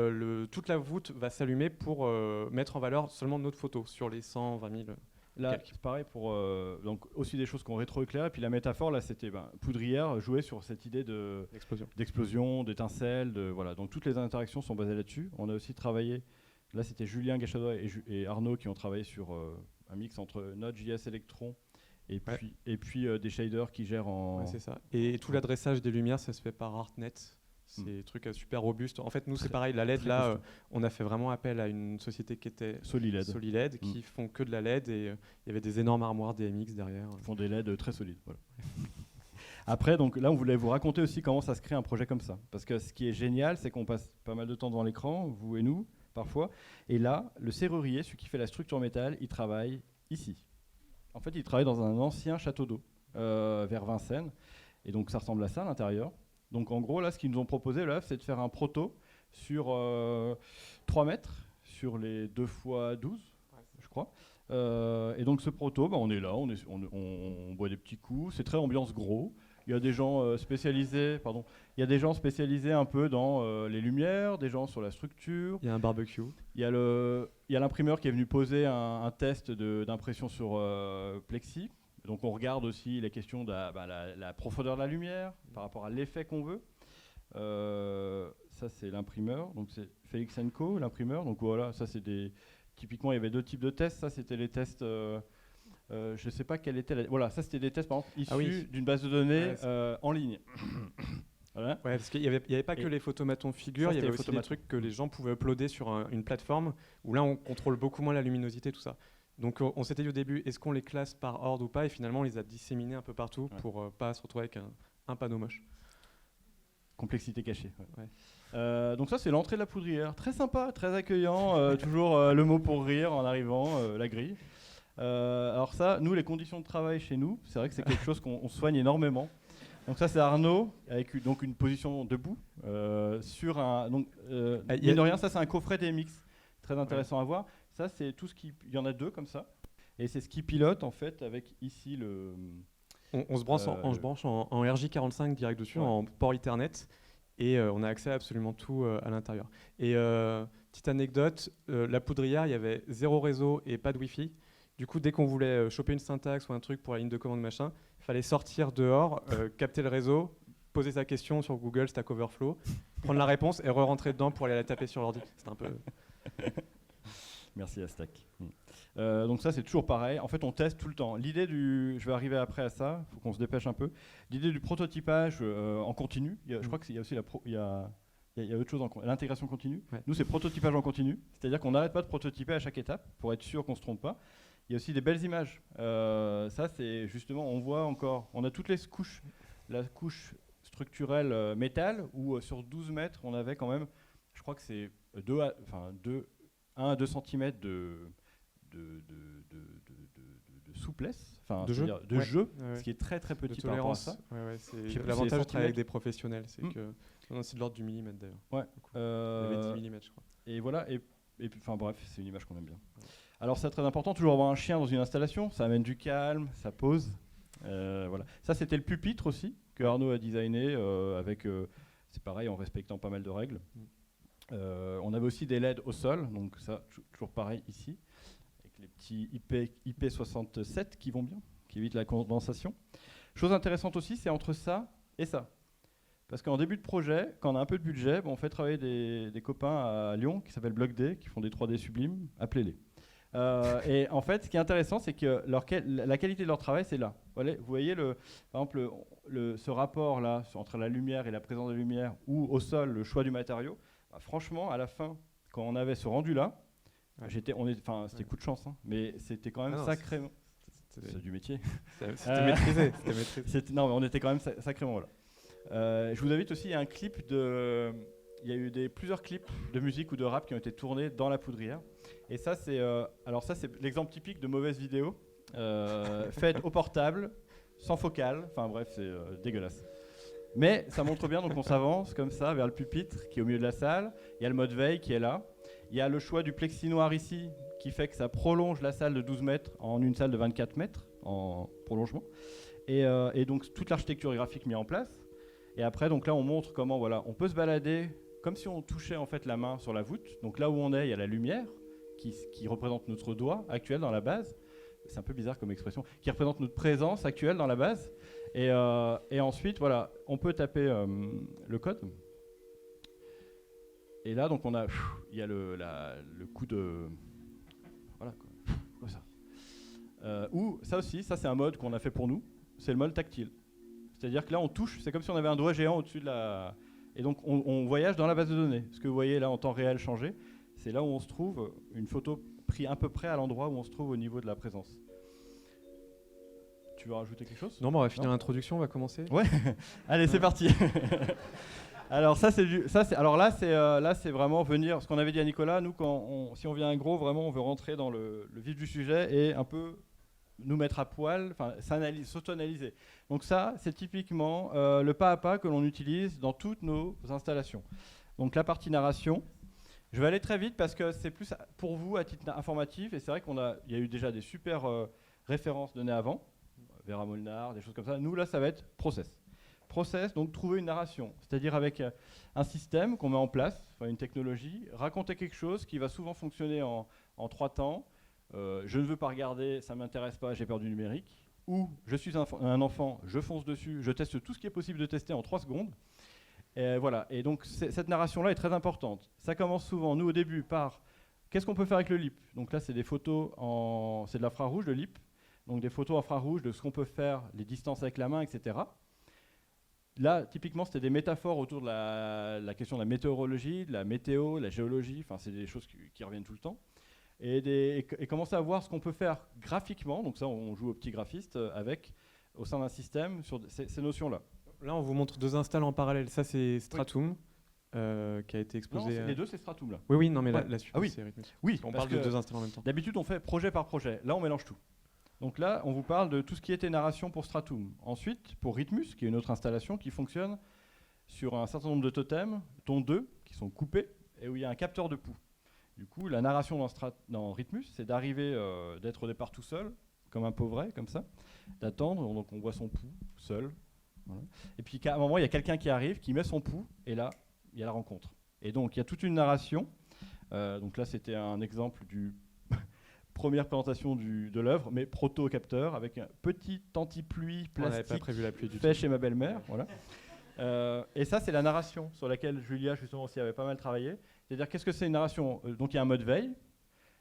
toute la voûte va s'allumer pour mettre en valeur seulement notre photo sur les 120 000. Là, c'est pareil pour donc aussi des choses qu'on rétroéclaire. Et puis la métaphore, là, c'était poudrière jouer sur cette idée d'explosion, d'étincelle. Voilà. Donc toutes les interactions sont basées là-dessus. On a aussi travaillé, là c'était Julien Gachadot et Arnaud qui ont travaillé sur un mix entre Node.js Electron et puis des shaders qui gèrent en... Ouais, c'est ça. Et tout l'adressage des lumières, ça se fait par ArtNet. C'est des trucs super robustes. En fait, nous, c'est pareil. La LED, là, on a fait vraiment appel à une société qui était Soliled qui font que de la LED. Et il y avait des énormes armoires DMX derrière. Ils font des LED très solides. Voilà. Après, donc là, on voulait vous raconter aussi comment ça se crée un projet comme ça. Parce que ce qui est génial, c'est qu'on passe pas mal de temps devant l'écran, vous et nous, parfois. Et là, le serrurier, celui qui fait la structure métal, il travaille ici. En fait, il travaille dans un ancien château d'eau vers Vincennes. Et donc, ça ressemble à ça à l'intérieur. Donc en gros, là, ce qu'ils nous ont proposé, là, c'est de faire un proto sur 3 mètres, sur les 2 x 12, je crois. Et donc ce proto, on est là, on boit des petits coups, c'est très ambiance gros. Il y a des gens spécialisés, un peu dans les lumières, des gens sur la structure. Il y a un barbecue. Il y a l'imprimeur qui est venu poser un test d'impression sur Plexi. Donc on regarde aussi les questions de la profondeur de la lumière par rapport à l'effet qu'on veut. Ça c'est l'imprimeur, donc c'est Félix & Co, l'imprimeur. Donc voilà, ça c'est typiquement il y avait 2 types de tests. Ça c'était les tests, je ne sais pas quelle était voilà, ça c'était des tests par exemple issus d'une base de données en ligne. Voilà. Ouais, parce qu'il n'y avait pas que les photomatons figures, il y avait aussi des trucs que les gens pouvaient uploader sur une plateforme où là on contrôle beaucoup moins la luminosité, tout ça. Donc on s'était dit au début, est-ce qu'on les classe par ordre ou pas? Et finalement on les a disséminés un peu partout pour pas se retrouver avec un panneau moche. Complexité cachée. Ouais. Donc ça c'est l'entrée de la poudrière. Très sympa, très accueillant, toujours le mot pour rire en arrivant, la grille. Alors ça, nous les conditions de travail chez nous, c'est vrai que c'est quelque chose qu'on soigne énormément. Donc ça c'est Arnaud, avec donc une position debout, sur un... Donc, mine de rien, ça c'est un coffret DMX, très intéressant à voir. Ça, c'est tout il y en a 2 comme ça. Et c'est ce qui pilote, en fait, avec ici le... On se branche, on se branche en RJ45 direct dessus, en port Ethernet. Et on a accès à absolument tout à l'intérieur. Et petite anecdote, la poudrière, il y avait 0 réseau et pas de Wi-Fi. Du coup, dès qu'on voulait choper une syntaxe ou un truc pour la ligne de commande, machin, il fallait sortir dehors, capter le réseau, poser sa question sur Google, Stack Overflow, prendre la réponse et re-rentrer dedans pour aller la taper sur l'ordi. C'était un peu... Merci à Stack. Donc ça c'est toujours pareil. En fait on teste tout le temps. L'idée je vais arriver après à ça, il faut qu'on se dépêche un peu. L'idée du prototypage en continu, je crois qu'il y a aussi il y a autre chose, l'intégration continue. Ouais. Nous c'est prototypage en continu, c'est-à-dire qu'on n'arrête pas de prototyper à chaque étape pour être sûr qu'on ne se trompe pas. Il y a aussi des belles images. Ça c'est justement, on a toutes les couches. La couche structurelle métal où sur 12 mètres on avait quand même, je crois que c'est 1 à 2 cm de souplesse, de jeu, ce qui est très très petit par rapport à ça. C'est l'avantage de travailler avec des professionnels, c'est que c'est de l'ordre du millimètre d'ailleurs. Ouais. Il y avait 10 mm, je crois. Et voilà, et puis, bref, c'est une image qu'on aime bien. Alors c'est très important, toujours avoir un chien dans une installation, ça amène du calme, ça pose. Voilà. Ça c'était le pupitre aussi, que Arnaud a designé, avec, c'est pareil, en respectant pas mal de règles. On avait aussi des LED au sol, donc ça, toujours pareil ici, avec les petits IP67 qui vont bien, qui évitent la condensation. Chose intéressante aussi, c'est entre ça et ça. Parce qu'en début de projet, quand on a un peu de budget, on fait travailler des copains à Lyon qui s'appellent Block D, qui font des 3D sublimes, appelez-les. Et en fait, ce qui est intéressant, c'est que la qualité de leur travail, c'est là. Vous voyez, par exemple, ce rapport-là entre la lumière et la présence de lumière, ou au sol, le choix du matériau. Franchement, à la fin, quand on avait ce rendu-là, c'était coup de chance, hein, mais c'était quand même sacrément... C'est du métier. C'était maîtrisé. Non, mais on était quand même sacrément là. Je vous invite aussi, il y a un clip il y a eu plusieurs clips de musique ou de rap qui ont été tournés dans la poudrière. Et ça, c'est l'exemple typique de mauvaise vidéo. faite au portable, sans focale, enfin bref, c'est dégueulasse. Mais ça montre bien, donc on s'avance comme ça vers le pupitre qui est au milieu de la salle. Il y a le mode veille qui est là. Il y a le choix du plexi noir ici qui fait que ça prolonge la salle de 12 mètres en une salle de 24 mètres en prolongement. Et donc toute l'architecture graphique mise en place. Et après, donc là, on montre comment voilà, on peut se balader comme si on touchait en fait la main sur la voûte. Donc là où on est, il y a la lumière qui représente notre doigt actuel dans la base. C'est un peu bizarre comme expression. Qui représente notre présence actuelle dans la base. Et ensuite, voilà, on peut taper le code. Et là, donc il y a le coup de... Voilà, comme ça. Ou ça aussi, ça c'est un mode qu'on a fait pour nous. C'est le mode tactile. C'est-à-dire que là, on touche, c'est comme si on avait un doigt géant au-dessus de la... Et donc, on voyage dans la base de données. Ce que vous voyez là en temps réel changer, c'est là où on se trouve, une photo prise à peu près à l'endroit où on se trouve au niveau de la présence. Tu veux rajouter quelque chose ? Non, on va finir l'introduction, on va commencer. Ouais. Allez, c'est parti. Alors là, c'est vraiment venir. Ce qu'on avait dit à Nicolas, nous, si on vient gros, vraiment, on veut rentrer dans le vif du sujet et un peu nous mettre à poil, enfin, s'auto-analyser. Donc ça, c'est typiquement le pas à pas que l'on utilise dans toutes nos installations. Donc la partie narration. Je vais aller très vite parce que c'est plus pour vous à titre informatif. Et c'est vrai qu'il y a eu déjà des super références données avant. Vera Molnar, des choses comme ça. Nous, là, ça va être process. Process, donc trouver une narration, c'est-à-dire avec un système qu'on met en place, une technologie, raconter quelque chose qui va souvent fonctionner en 3 temps. Je ne veux pas regarder, ça ne m'intéresse pas, j'ai peur du numérique. Ou je suis un enfant, je fonce dessus, je teste tout ce qui est possible de tester en 3 secondes. Et voilà. Et donc cette narration-là est très importante. Ça commence souvent, nous au début, par qu'est-ce qu'on peut faire avec le LIP. Donc là, c'est des photos c'est de l'infrarouge, le LIP. Donc des photos infrarouges de ce qu'on peut faire, les distances avec la main, etc. Là, typiquement, c'était des métaphores autour de la question de la météorologie, de la météo, de la géologie. Enfin, c'est des choses qui reviennent tout le temps. Et commencer à voir ce qu'on peut faire graphiquement. Donc ça, on joue au petit graphiste au sein d'un système sur ces notions-là. Là, on vous montre 2 installs en parallèle. Ça, c'est Stratum, qui a été exposé. Non, les deux, c'est Stratum, là. Oui, non, mais ouais. la suite, oui. c'est Rhythmus. Oui, on parle de 2 installs en même temps. D'habitude, on fait projet par projet. Là, on mélange tout. Donc là, on vous parle de tout ce qui était narration pour Stratum. Ensuite, pour Rhythmus, qui est une autre installation qui fonctionne sur un certain nombre de totems, dont 2 qui sont coupés, et où il y a un capteur de pouls. Du coup, la narration dans Rhythmus, c'est d'arriver, d'être au départ tout seul, comme un pauvret, comme ça, d'attendre, donc on voit son pouls seul. Voilà. Et puis à un moment, il y a quelqu'un qui arrive, qui met son pouls, et là, il y a la rencontre. Et donc, il y a toute une narration. Donc là, c'était un exemple du... première présentation de l'œuvre, mais proto-capteur, avec un petit anti-pluie plastique pas prévu la pluie du fait chez ma belle-mère. Voilà. Et ça, c'est la narration sur laquelle Julia, justement, aussi avait pas mal travaillé. C'est-à-dire, qu'est-ce que c'est une narration ? Donc, il y a un mode veille,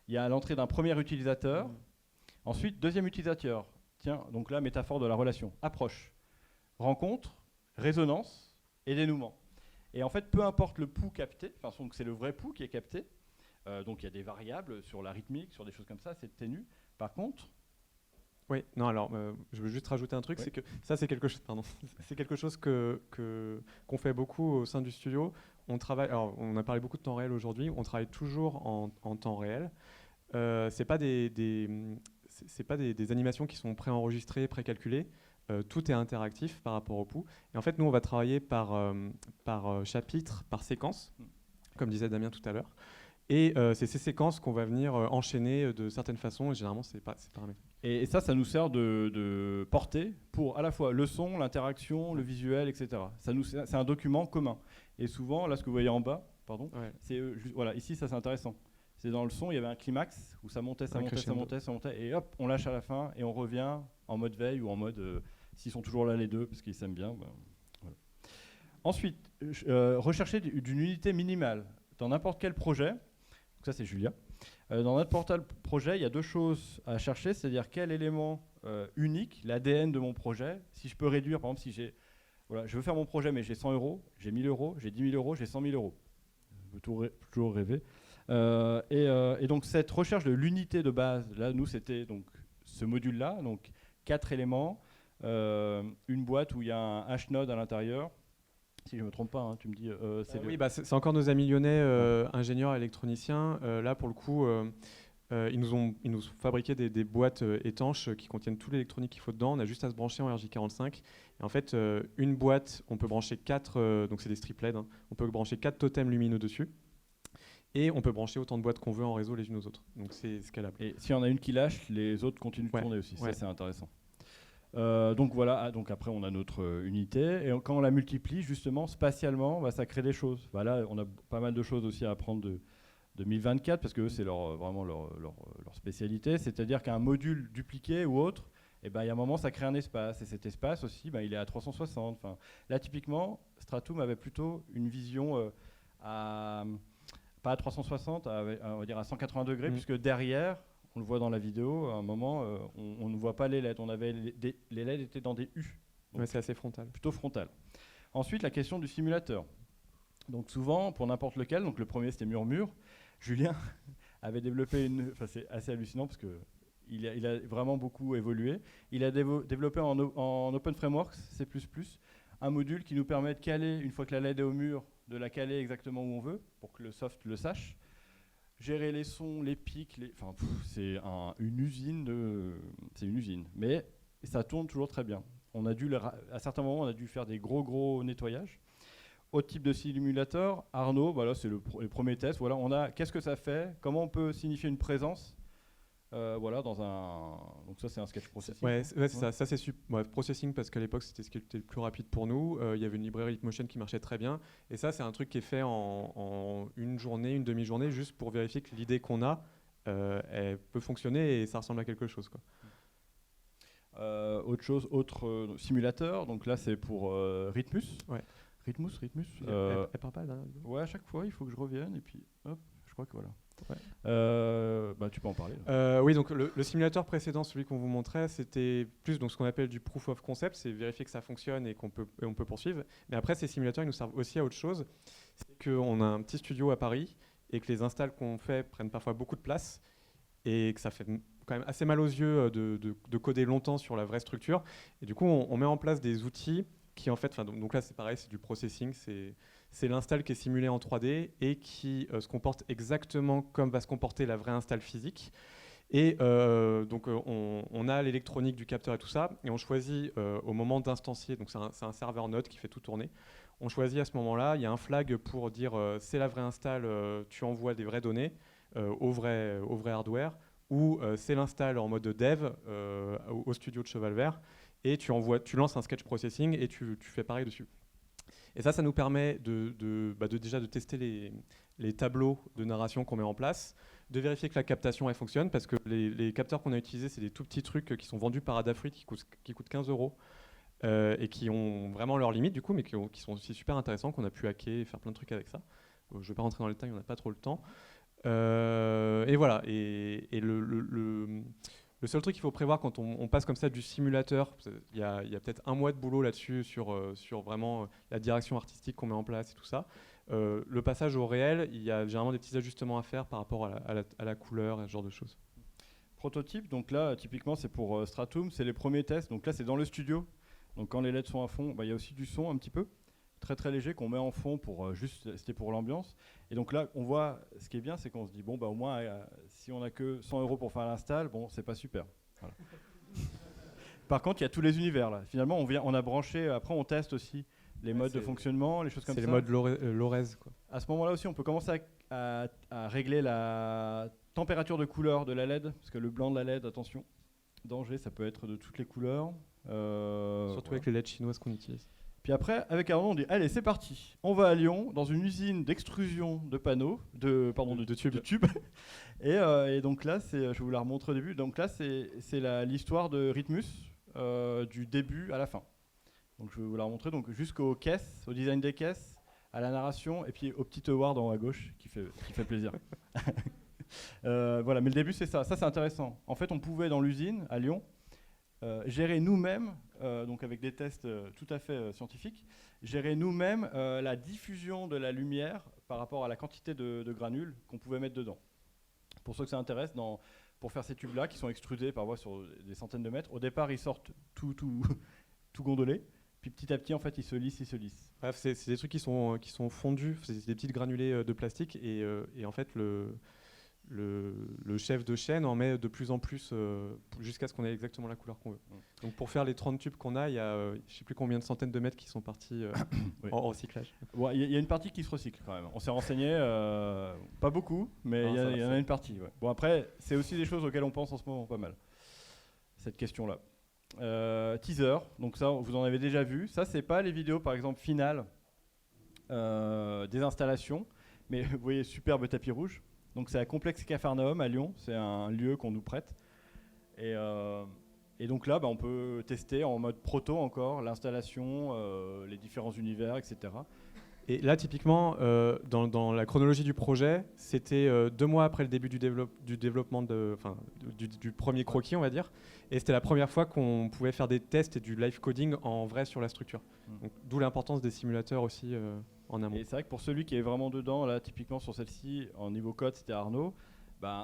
il y a l'entrée d'un premier utilisateur, ensuite, deuxième utilisateur. Tiens, donc là, métaphore de la relation. Approche, rencontre, résonance et dénouement. Et en fait, peu importe le pouls capté, donc c'est le vrai pouls qui est capté. Donc il y a des variables sur la rythmique, sur des choses comme ça, c'est ténu. Par contre... Oui, non, alors, je veux juste rajouter un truc, c'est que ça, c'est quelque chose, c'est quelque chose qu'on fait beaucoup au sein du studio. On a parlé beaucoup de temps réel aujourd'hui, on travaille toujours en temps réel. C'est pas des animations qui sont préenregistrées, précalculées. Tout est interactif par rapport au pouls. Et en fait, nous, on va travailler par chapitre, par séquence, comme disait Damien tout à l'heure. Et c'est ces séquences qu'on va venir enchaîner de certaines façons, et généralement, c'est paramétré. Et ça nous sert de portée pour à la fois le son, l'interaction, le visuel, etc. C'est un document commun. Et souvent, là, ce que vous voyez en bas, c'est voilà, ici, ça c'est intéressant. C'est dans le son, il y avait un climax où ça montait, et hop, on lâche à la fin, et on revient en mode veille ou en mode, s'ils sont toujours là les deux, parce qu'ils s'aiment bien. Voilà. Ensuite, rechercher d'une unité minimale dans n'importe quel projet. Donc ça, c'est Julia. Dans notre portal projet, il y a 2 choses à chercher, c'est-à-dire quel élément unique, l'ADN de mon projet, si je peux réduire, par exemple, si je veux faire mon projet, mais j'ai 100 €, j'ai 1000 €, j'ai 10 000 €, j'ai 100 000 €. Je peux toujours rêver. Et donc cette recherche de l'unité de base, là, nous, c'était donc ce module-là, donc 4 éléments, une boîte où il y a un H-node à l'intérieur. Si je ne me trompe pas, tu me dis... Oui, c'est encore nos amis lyonnais, ingénieurs électroniciens. Là, pour le coup, Ils nous ont fabriqué des boîtes étanches qui contiennent toute l'électronique qu'il faut dedans. On a juste à se brancher en RJ45. Et en fait, une boîte, on peut brancher 4, donc c'est des strips LED, hein, on peut brancher 4 totems lumineux dessus. Et on peut brancher autant de boîtes qu'on veut en réseau les unes aux autres. Donc c'est scalable. Et s'il y en a une qui lâche, les autres continuent de tourner aussi. Ça, c'est intéressant. Donc voilà, donc après on a notre unité. Et quand on la multiplie, justement, spatialement, ça crée des choses. Là, on a pas mal de choses aussi à apprendre de 2024, parce que c'est vraiment leur spécialité. C'est-à-dire qu'un module dupliqué ou autre, il y a un moment, ça crée un espace. Et cet espace aussi, il est à 360. Là, typiquement, Stratum avait plutôt une vision pas à 360, on va dire à 180 degrés, puisque derrière, on le voit dans la vidéo, à un moment, on ne voit pas les LED. Les LED étaient dans des U. C'est assez frontal. Plutôt frontal. Ensuite, la question du simulateur. Donc souvent, pour n'importe lequel, donc le premier c'était Murmure, Julien avait développé c'est assez hallucinant parce qu'il a vraiment beaucoup évolué. Il a développé en Open Frameworks, C++, un module qui nous permet de caler, une fois que la LED est au mur, de la caler exactement où on veut, pour que le soft le sache. Gérer les sons, les pics, c'est une usine. Mais ça tourne toujours très bien. À certains moments, on a dû faire des gros nettoyages. Autre type de simulateur, Arnaud, là c'est le premier test. Qu'est-ce que ça fait? Comment on peut signifier une présence? Donc ça c'est un sketch processing. C'est ça. Ça c'est processing parce qu'à l'époque c'était ce qui était le plus rapide pour nous. Il y avait une librairie Leapmotion qui marchait très bien. Et ça c'est un truc qui est fait en une journée, une demi-journée, juste pour vérifier que l'idée qu'on a, elle peut fonctionner et ça ressemble à quelque chose, quoi. Autre simulateur. Donc là c'est pour Rhythmus. Ouais. Rhythmus. Elle part pas là. Ouais, à chaque fois il faut que je revienne et puis hop, je crois que voilà. Ouais. Tu peux en parler. Oui, donc le simulateur précédent, celui qu'on vous montrait, c'était plus donc, ce qu'on appelle du proof of concept, c'est vérifier que ça fonctionne et on peut poursuivre. Mais après, ces simulateurs, ils nous servent aussi à autre chose. C'est qu'on a un petit studio à Paris et que les installs qu'on fait prennent parfois beaucoup de place et que ça fait quand même assez mal aux yeux de coder longtemps sur la vraie structure. Et du coup, on met en place des outils qui en fait, donc là c'est pareil, c'est du processing, c'est l'install qui est simulé en 3D et qui se comporte exactement comme va se comporter la vraie install physique. Et donc on a l'électronique du capteur et tout ça, et on choisit au moment d'instancier, donc c'est un serveur node qui fait tout tourner. On choisit à ce moment-là, il y a un flag pour dire c'est la vraie install, tu envoies des vraies données au vrai hardware, ou c'est l'install en mode dev au studio de Cheval Vert, et tu lances un sketch processing et tu fais pareil dessus. Et ça nous permet déjà de tester les tableaux de narration qu'on met en place, de vérifier que la captation elle fonctionne, parce que les capteurs qu'on a utilisés, c'est des tout petits trucs qui sont vendus par Adafruit qui coûtent 15 € et qui ont vraiment leurs limites du coup, mais qui sont aussi super intéressants, qu'on a pu hacker et faire plein de trucs avec ça. Je ne vais pas rentrer dans les détails, on n'a pas trop le temps. Et voilà. Et le seul truc qu'il faut prévoir quand on passe comme ça du simulateur, il y a peut-être un mois de boulot là-dessus sur vraiment la direction artistique qu'on met en place et tout ça. Le passage au réel, il y a généralement des petits ajustements à faire par rapport à la couleur et ce genre de choses. Prototype, donc là typiquement c'est pour Stratum, c'est les premiers tests. Donc là c'est dans le studio. Donc quand les LED sont à fond, il y a aussi du son un petit peu, très léger qu'on met en fond pour c'était pour l'ambiance. Et donc là, on voit, ce qui est bien, c'est qu'on se dit, au moins, si on n'a que 100 € pour faire l'install, c'est pas super. Voilà. Par contre, il y a tous les univers là. Finalement, on a branché, après on teste aussi les modes de fonctionnement, les choses comme ça. C'est les modes Lorez, quoi. À ce moment-là aussi, on peut commencer à régler la température de couleur de la LED, parce que le blanc de la LED, attention, danger, ça peut être de toutes les couleurs. Surtout avec les LED chinoises qu'on utilise. Puis après, avec Arnaud, on dit allez, c'est parti. On va à Lyon, dans une usine d'extrusion de panneaux, de tubes. Et donc là, je vous la remontre au début. Donc là, c'est l'histoire de Rhythmus, du début à la fin. Donc je vais vous la remontrer. Donc jusqu'aux caisses, au design des caisses, à la narration, et puis au petit award en haut à gauche qui fait plaisir. Voilà, mais le début, c'est ça. Ça, c'est intéressant. En fait, on pouvait dans l'usine à Lyon gérer nous-mêmes, donc avec des tests tout à fait scientifiques, gérer nous-mêmes la diffusion de la lumière par rapport à la quantité de granules qu'on pouvait mettre dedans. Pour ceux que ça intéresse, pour faire ces tubes-là qui sont extrudés par voie sur des centaines de mètres, au départ ils sortent tout gondolés, puis petit à petit en fait ils se lissent. Bref, c'est des trucs qui sont fondus, c'est des petites granulés de plastique et en fait le chef de chaîne en met de plus en plus jusqu'à ce qu'on ait exactement la couleur qu'on veut. Donc pour faire les 30 tubes qu'on a, il y a je ne sais plus combien de centaines de mètres qui sont partis Oui. en recyclage. Ouais, il y a une partie qui se recycle quand même. On s'est renseigné, pas beaucoup, mais Non, il y en a une partie. Ouais. Bon, après, c'est aussi des choses auxquelles on pense en ce moment pas mal, cette question-là. Teaser, donc ça, vous en avez déjà vu. Ça, c'est pas les vidéos, par exemple, finales des installations, mais vous voyez, superbe tapis rouge. Donc c'est à Complexe Capharnaüm à Lyon, c'est un lieu qu'on nous prête. Et donc là, on peut tester en mode proto encore l'installation, les différents univers, etc. Et là, typiquement, dans la chronologie du projet, c'était 2 mois après le début du développement du premier croquis, on va dire. Et c'était la première fois qu'on pouvait faire des tests et du live coding en vrai sur la structure. Donc, d'où l'importance des simulateurs aussi en amont. Et c'est vrai que pour celui qui est vraiment dedans, là, typiquement sur celle-ci, en niveau code, c'était Arnaud,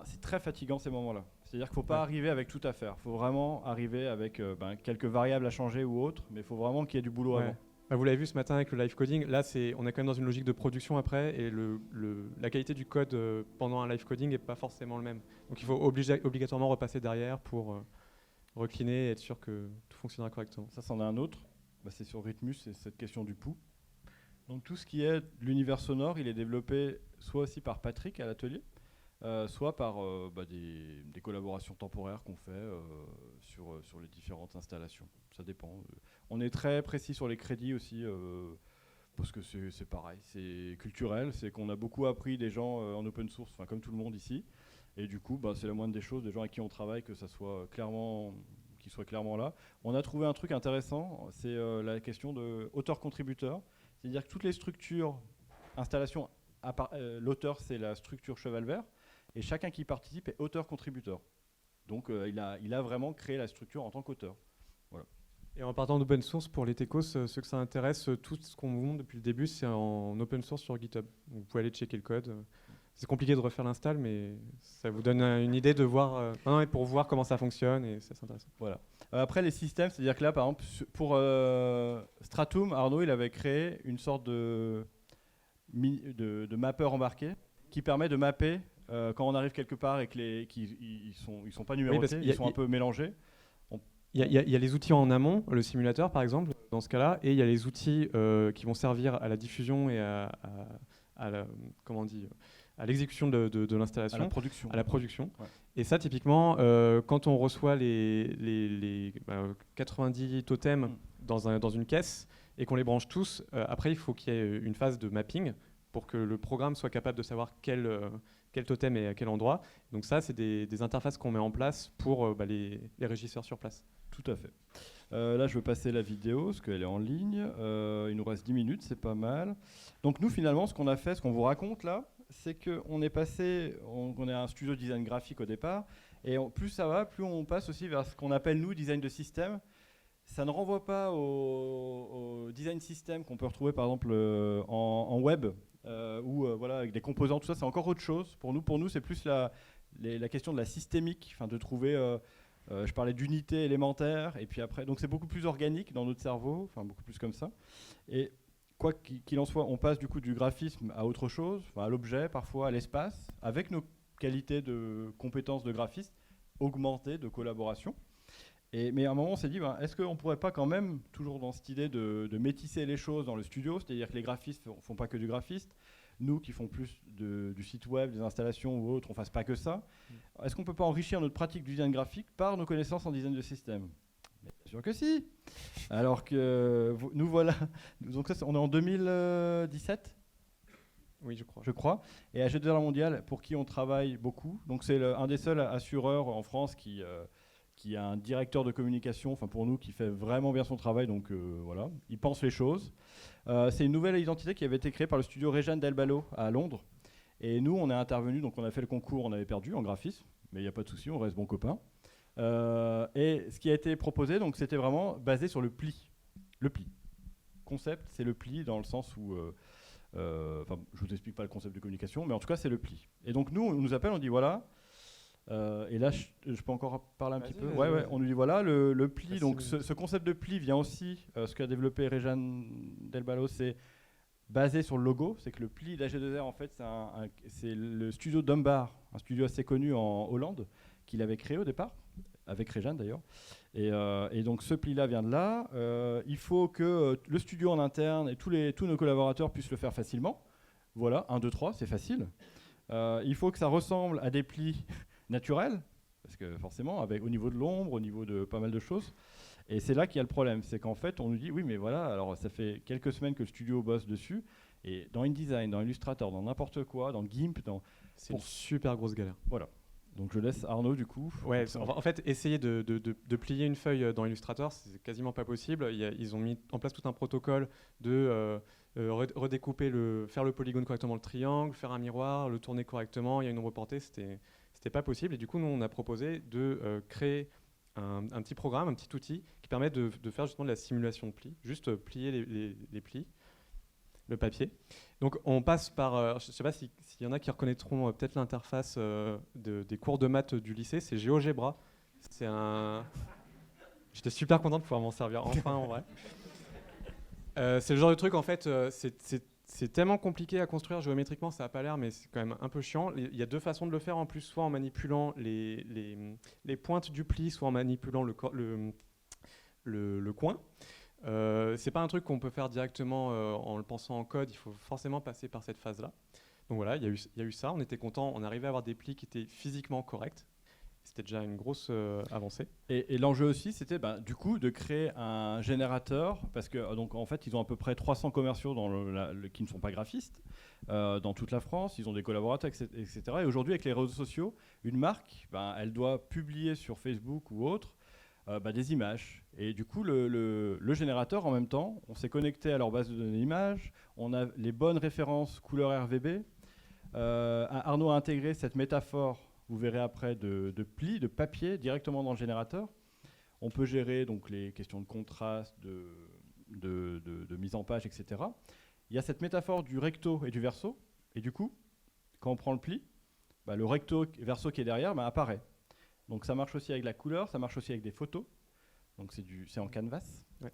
c'est très fatigant ces moments-là. C'est-à-dire qu'il ne faut pas arriver avec tout à faire. Il faut vraiment arriver avec quelques variables à changer ou autres, mais il faut vraiment qu'il y ait du boulot avant. Vous l'avez vu ce matin avec le live coding, là on est quand même dans une logique de production après et la qualité du code pendant un live coding n'est pas forcément le même. Donc il faut obligatoirement repasser derrière pour recliner et être sûr que tout fonctionnera correctement. Ça, c'en a un autre, c'est sur Rhythmus, c'est cette question du pouls. Donc tout ce qui est de l'univers sonore, il est développé soit aussi par Patrick à l'atelier, soit par des collaborations temporaires qu'on fait sur les différentes installations. Ça dépend. On est très précis sur les crédits aussi, parce que c'est pareil, c'est culturel, c'est qu'on a beaucoup appris des gens en open source, comme tout le monde ici, et du coup c'est la moindre des choses, des gens avec qui on travaille, que ça soit qu'ils soient clairement là. On a trouvé un truc intéressant, c'est la question de auteur-contributeur, c'est-à-dire que toutes les structures, installations, l'auteur c'est la structure cheval vert, et chacun qui participe est auteur-contributeur. Donc il a vraiment créé la structure en tant qu'auteur. Voilà. Et en partant d'open source, pour les techos, ceux que ça intéresse, tout ce qu'on vous montre depuis le début, c'est en open source sur GitHub. Vous pouvez aller checker le code. C'est compliqué de refaire l'install, mais ça vous donne une idée de voir, pour voir comment ça fonctionne, et c'est intéressant. Voilà. Après les systèmes, c'est-à-dire que là, par exemple, pour Stratum, Arnaud, il avait créé une sorte de mappeur embarqué qui permet de mapper quand on arrive quelque part et qu'ils sont pas numérotés, ils sont un peu mélangés. Il y a les outils en amont, le simulateur par exemple, dans ce cas-là, et il y a les outils qui vont servir à la diffusion et à l'exécution de l'installation. À la production. Ouais. Et ça, typiquement, quand on reçoit les 90 totems dans une caisse et qu'on les branche tous, après, il faut qu'il y ait une phase de mapping pour que le programme soit capable de savoir quel totem est à quel endroit. Donc ça, c'est des interfaces qu'on met en place pour les régisseurs sur place. Tout à fait. Là, je veux passer la vidéo, parce qu'elle est en ligne. Il nous reste 10 minutes, c'est pas mal. Donc nous, finalement, ce qu'on a fait, ce qu'on vous raconte là, c'est qu'on est passé, on est un studio de design graphique au départ, et plus ça va, plus on passe aussi vers ce qu'on appelle, nous, design de système. Ça ne renvoie pas au design système qu'on peut retrouver, par exemple, en web, avec des composants, tout ça, c'est encore autre chose. Pour nous, c'est plus la question de la systémique, de trouver... je parlais d'unité élémentaire, et puis après, donc c'est beaucoup plus organique dans notre cerveau, beaucoup plus comme ça. Et quoi qu'il en soit, on passe du coup du graphisme à autre chose, à l'objet, parfois à l'espace, avec nos qualités de compétences de graphiste augmentées de collaboration. Mais à un moment, on s'est dit, est-ce qu'on ne pourrait pas quand même, toujours dans cette idée de métisser les choses dans le studio, c'est-à-dire que les graphistes ne font pas que du graphiste, nous qui font plus du site web, des installations ou autres, on ne fasse pas que ça. Est-ce qu'on ne peut pas enrichir notre pratique du design graphique par nos connaissances en design de système ? Bien sûr que si. Alors que nous voilà. Donc ça, on est en 2017 ? Oui, je crois. Et à G2R Mondial, pour qui on travaille beaucoup. Donc c'est un des seuls assureurs en France qui a un directeur de communication, pour nous, qui fait vraiment bien son travail. Donc voilà, il pense les choses. C'est une nouvelle identité qui avait été créée par le studio Réjeanne Delballo à Londres. Et nous, on est intervenu, donc on a fait le concours, on avait perdu en graphisme, mais il n'y a pas de souci, on reste bons copains. Et ce qui a été proposé, donc, c'était vraiment basé sur le pli. Le pli. Concept, c'est le pli dans le sens où... je ne vous explique pas le concept de communication, mais en tout cas, c'est le pli. Et donc nous, on nous appelle, on dit voilà... et là, je peux encore parler un petit peu. Ouais, on nous dit voilà, le pli. Donc, ce concept de pli vient aussi, ce qu'a développé Réjeanne Delballo, c'est basé sur le logo. C'est que le pli d'AG2R, en fait, c'est le studio Dumbar, un studio assez connu en Hollande, qu'il avait créé au départ, avec Réjeanne d'ailleurs. Et donc ce pli-là vient de là. Il faut que le studio en interne et tous nos collaborateurs puissent le faire facilement. Voilà, 1, 2, 3, c'est facile. Il faut que ça ressemble à des plis naturels, parce que forcément, au niveau de l'ombre, au niveau de pas mal de choses. Et c'est là qu'il y a le problème, c'est qu'en fait, on nous dit, oui, mais voilà, alors ça fait quelques semaines que le studio bosse dessus, et dans InDesign, dans Illustrator, dans n'importe quoi, dans GIMP, c'est une super grosse galère. Voilà. Donc je laisse Arnaud du coup. Ouais, en fait, essayer de plier une feuille dans Illustrator, c'est quasiment pas possible. Ils ont mis en place tout un protocole de redécouper, faire le polygone correctement, le triangle, faire un miroir, le tourner correctement. Il y a une ombre portée, c'était pas possible. Et du coup, nous, on a proposé de créer un petit programme, un petit outil qui permet de faire justement de la simulation de plis, juste plier les plis, le papier. Donc on passe par, je ne sais pas s'il y en a qui reconnaîtront peut-être l'interface des cours de maths du lycée, c'est GeoGebra. J'étais super content de pouvoir m'en servir enfin en vrai. C'est le genre de truc en fait, c'est tellement compliqué à construire géométriquement, ça n'a pas l'air, mais c'est quand même un peu chiant. Il y a deux façons de le faire en plus, soit en manipulant les pointes du pli, soit en manipulant le coin. C'est pas un truc qu'on peut faire directement en le pensant en code, il faut forcément passer par cette phase-là. Donc voilà, il y a eu ça, on était content, on arrivait à avoir des plis qui étaient physiquement corrects. C'était déjà une grosse avancée. Et l'enjeu aussi, c'était du coup de créer un générateur, parce que donc en fait, ils ont à peu près 300 commerciaux qui ne sont pas graphistes dans toute la France. Ils ont des collaborateurs, etc. Et aujourd'hui, avec les réseaux sociaux, une marque, elle doit publier sur Facebook ou autre des images. Et du coup, le générateur, en même temps, on s'est connecté à leur base de données images, on a les bonnes références couleur RGB. Arnaud a intégré cette métaphore, vous verrez après, de plis, de papier, directement dans le générateur. On peut gérer donc, les questions de contraste, de mise en page, etc. Il y a cette métaphore du recto et du verso. Et du coup, quand on prend le pli, le recto verso qui est derrière apparaît. Donc ça marche aussi avec la couleur, ça marche aussi avec des photos. Donc c'est en canvas. Ouais.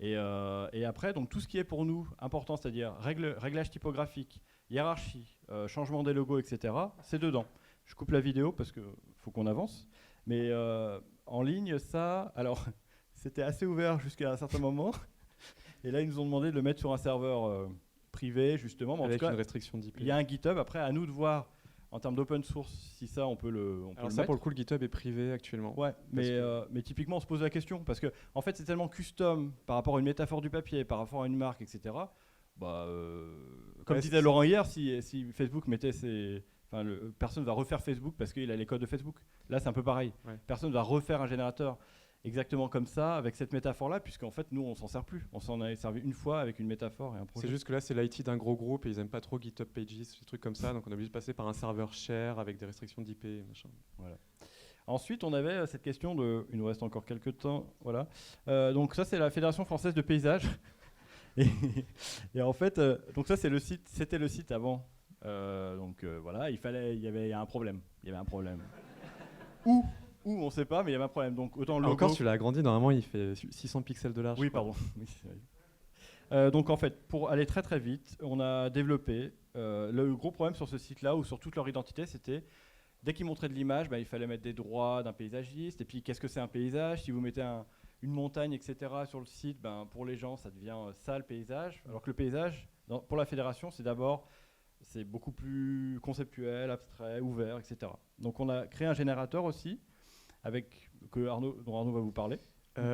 Et après, donc, tout ce qui est pour nous important, c'est-à-dire réglage typographique, hiérarchie, changement des logos, etc., c'est dedans. Je coupe la vidéo parce qu'il faut qu'on avance. Mais en ligne, ça, alors, c'était assez ouvert jusqu'à un certain moment. Et là, ils nous ont demandé de le mettre sur un serveur privé, justement. Mais avec en tout cas, une restriction d'IP. Il y a un GitHub. Après, à nous de voir, en termes d'open source, si ça, on peut le alors ça, mettre. pour le coup, le GitHub est privé actuellement. Ouais, mais typiquement, on se pose la question. Parce que, en fait, c'est tellement custom par rapport à une métaphore du papier, par rapport à une marque, etc. Comme disait Laurent hier, si Facebook mettait ses... personne ne va refaire Facebook parce qu'il a les codes de Facebook. Là, c'est un peu pareil. Ouais. Personne ne va refaire un générateur exactement comme ça, avec cette métaphore-là, puisqu'en fait, nous, on s'en sert plus. On s'en a servi une fois avec une métaphore et un projet. C'est juste que là, c'est l'IT d'un gros groupe et ils n'aiment pas trop GitHub Pages, des trucs comme ça. Donc, on est obligé de passer par un serveur share avec des restrictions d'IP. Machin. Voilà. Ensuite, on avait cette question de... Il nous reste encore quelques temps. Voilà. Donc ça, c'est la Fédération française de paysage. et en fait, donc ça, c'était le site avant. Voilà, il y avait un problème. Il y avait un problème. Où on ne sait pas, mais il y avait un problème. Donc autant le logo. Encore, tu l'as agrandi. Normalement, il fait 600 pixels de large. Oui, pardon. Donc en fait, pour aller très très vite, on a développé. Le gros problème sur ce site-là ou sur toute leur identité, c'était dès qu'ils montraient de l'image, il fallait mettre des droits d'un paysagiste. Et puis, qu'est-ce que c'est un paysage? Si vous mettez une montagne, etc. sur le site, pour les gens, ça devient ça le paysage. Alors que le paysage, pour la fédération, c'est beaucoup plus conceptuel, abstrait, ouvert, etc. Donc on a créé un générateur aussi, dont Arnaud va vous parler.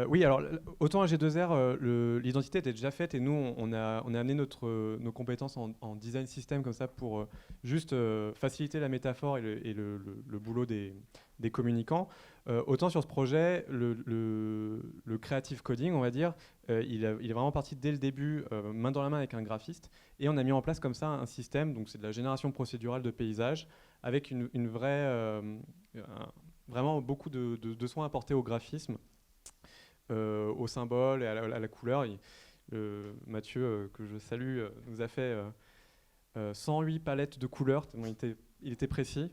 Oui, alors autant à G2R, l'identité était déjà faite et nous, on a amené nos compétences en design system comme ça pour juste faciliter la métaphore et le boulot des communicants. Autant sur ce projet, le creative coding, on va dire, il est vraiment parti dès le début, main dans la main avec un graphiste, et on a mis en place comme ça un système, donc c'est de la génération procédurale de paysages, avec une vraie, vraiment beaucoup de soins apportés au graphisme, au symbole et à la couleur. Mathieu, que je salue, nous a fait 108 palettes de couleurs, tellement il était précis.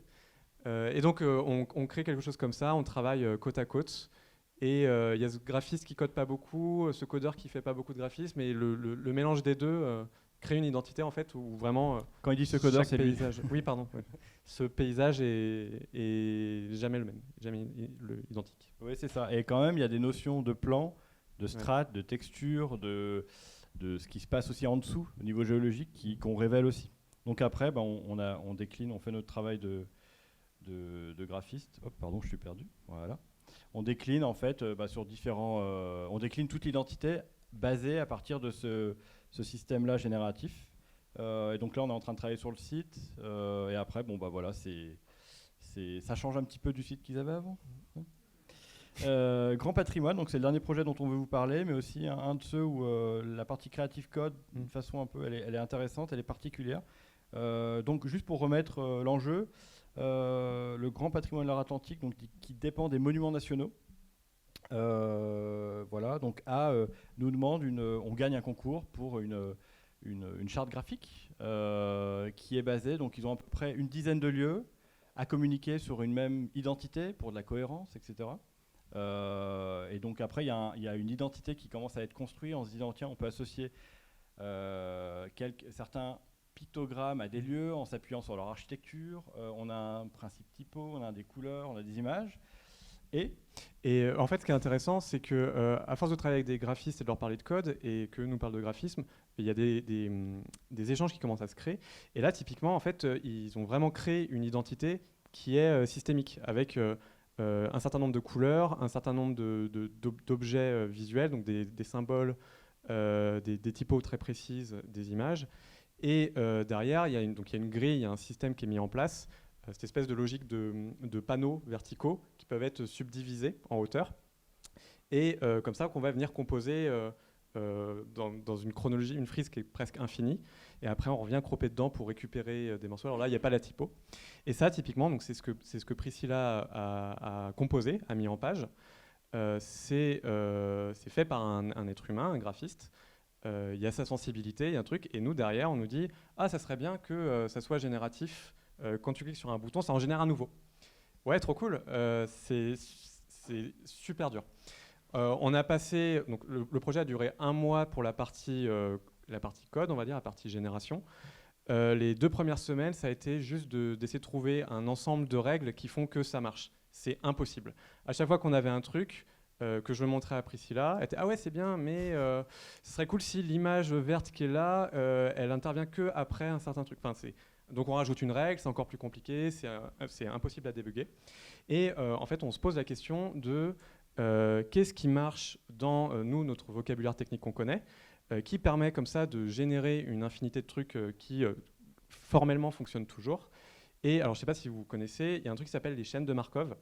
Et donc, on crée quelque chose comme ça, on travaille côte à côte. Et il y a ce graphiste qui code pas beaucoup, ce codeur qui fait pas beaucoup de graphisme, et le mélange des deux créer une identité en fait où vraiment Quand il dit ce codeur, chaque c'est lui. paysage. Oui, pardon. Ouais. Ce paysage est jamais le même, jamais identique. Oui, c'est ça. Et quand même, il y a des notions de plan, de strat, de texture, de ce qui se passe aussi en dessous, au niveau géologique, qu'on révèle aussi. Donc après, on décline, on fait notre travail de graphiste. Hop, pardon, je suis perdu. Voilà. On décline en fait sur différents... on décline toute l'identité basée à partir de ce système-là génératif. Et donc là, on est en train de travailler sur le site. Et après, voilà, ça change un petit peu du site qu'ils avaient avant. Grand patrimoine, donc c'est le dernier projet dont on veut vous parler, mais aussi un de ceux où la partie Creative Code, d'une façon un peu, elle est intéressante, elle est particulière. Donc juste pour remettre l'enjeu, le Grand patrimoine de l'art atlantique, donc, qui dépend des monuments nationaux, voilà, donc nous demande on gagne un concours pour une charte graphique qui est basée, donc ils ont à peu près une dizaine de lieux à communiquer sur une même identité pour de la cohérence, etc. Et donc après, il y a une identité qui commence à être construite en se disant tiens, on peut associer certains pictogrammes à des lieux en s'appuyant sur leur architecture. On a un principe typo, on a des couleurs, on a des images. Et en fait, ce qui est intéressant, c'est que à force de travailler avec des graphistes et de leur parler de code et que nous parlent de graphisme, il y a des échanges qui commencent à se créer. Et là, typiquement, en fait, ils ont vraiment créé une identité qui est systémique avec un certain nombre de couleurs, un certain nombre d'objets visuels, donc des symboles, des typos très précises, des images. Et derrière, il y a une grille, il y a un système qui est mis en place, cette espèce de logique de panneaux verticaux qui peuvent être subdivisés en hauteur. Et comme ça, qu'on va venir composer dans une chronologie, une frise qui est presque infinie. Et après, on revient cropper dedans pour récupérer des morceaux. Alors là, il n'y a pas la typo. Et ça, typiquement, donc c'est ce que Priscilla a composé, a mis en page. C'est fait par un être humain, un graphiste. Il y a sa sensibilité, il y a un truc. Et nous, derrière, on nous dit « Ah, ça serait bien que ça soit génératif. Quand tu cliques sur un bouton, ça en génère un nouveau. » Ouais, trop cool. C'est super dur. On a passé, donc le projet a duré 1 mois pour la partie code, on va dire, la partie génération. Les 2 premières semaines, ça a été juste d'essayer de trouver un ensemble de règles qui font que ça marche. C'est impossible. À chaque fois qu'on avait un truc que je montrais à Priscilla, elle était « Ah ouais, c'est bien, mais ce serait cool si l'image verte qui est là, elle intervient qu'après un certain truc. » Enfin, donc on rajoute une règle, c'est encore plus compliqué, c'est impossible à débugger. Et en fait, on se pose la question de qu'est-ce qui marche dans notre vocabulaire technique qu'on connaît, qui permet comme ça de générer une infinité de trucs qui formellement fonctionnent toujours. Et alors je ne sais pas si vous connaissez, il y a un truc qui s'appelle les chaînes de Markov.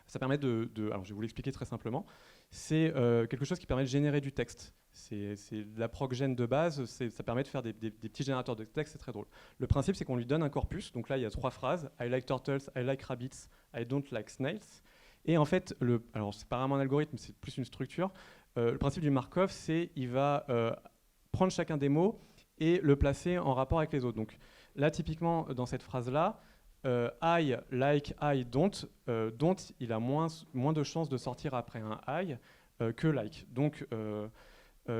Ça permet alors je vais vous l'expliquer très simplement, c'est quelque chose qui permet de générer du texte. C'est de la proc-gène de base, ça permet de faire des petits générateurs de texte, c'est très drôle. Le principe, c'est qu'on lui donne un corpus, donc là il y a 3 phrases, I like turtles, I like rabbits, I don't like snails. Et en fait, alors c'est pas vraiment un algorithme, c'est plus une structure. Le principe du Markov, c'est qu'il va prendre chacun des mots et le placer en rapport avec les autres. Donc là, typiquement, dans cette phrase-là, I, like, I, don't, don't, il a moins de chances de sortir après un I que like. Donc,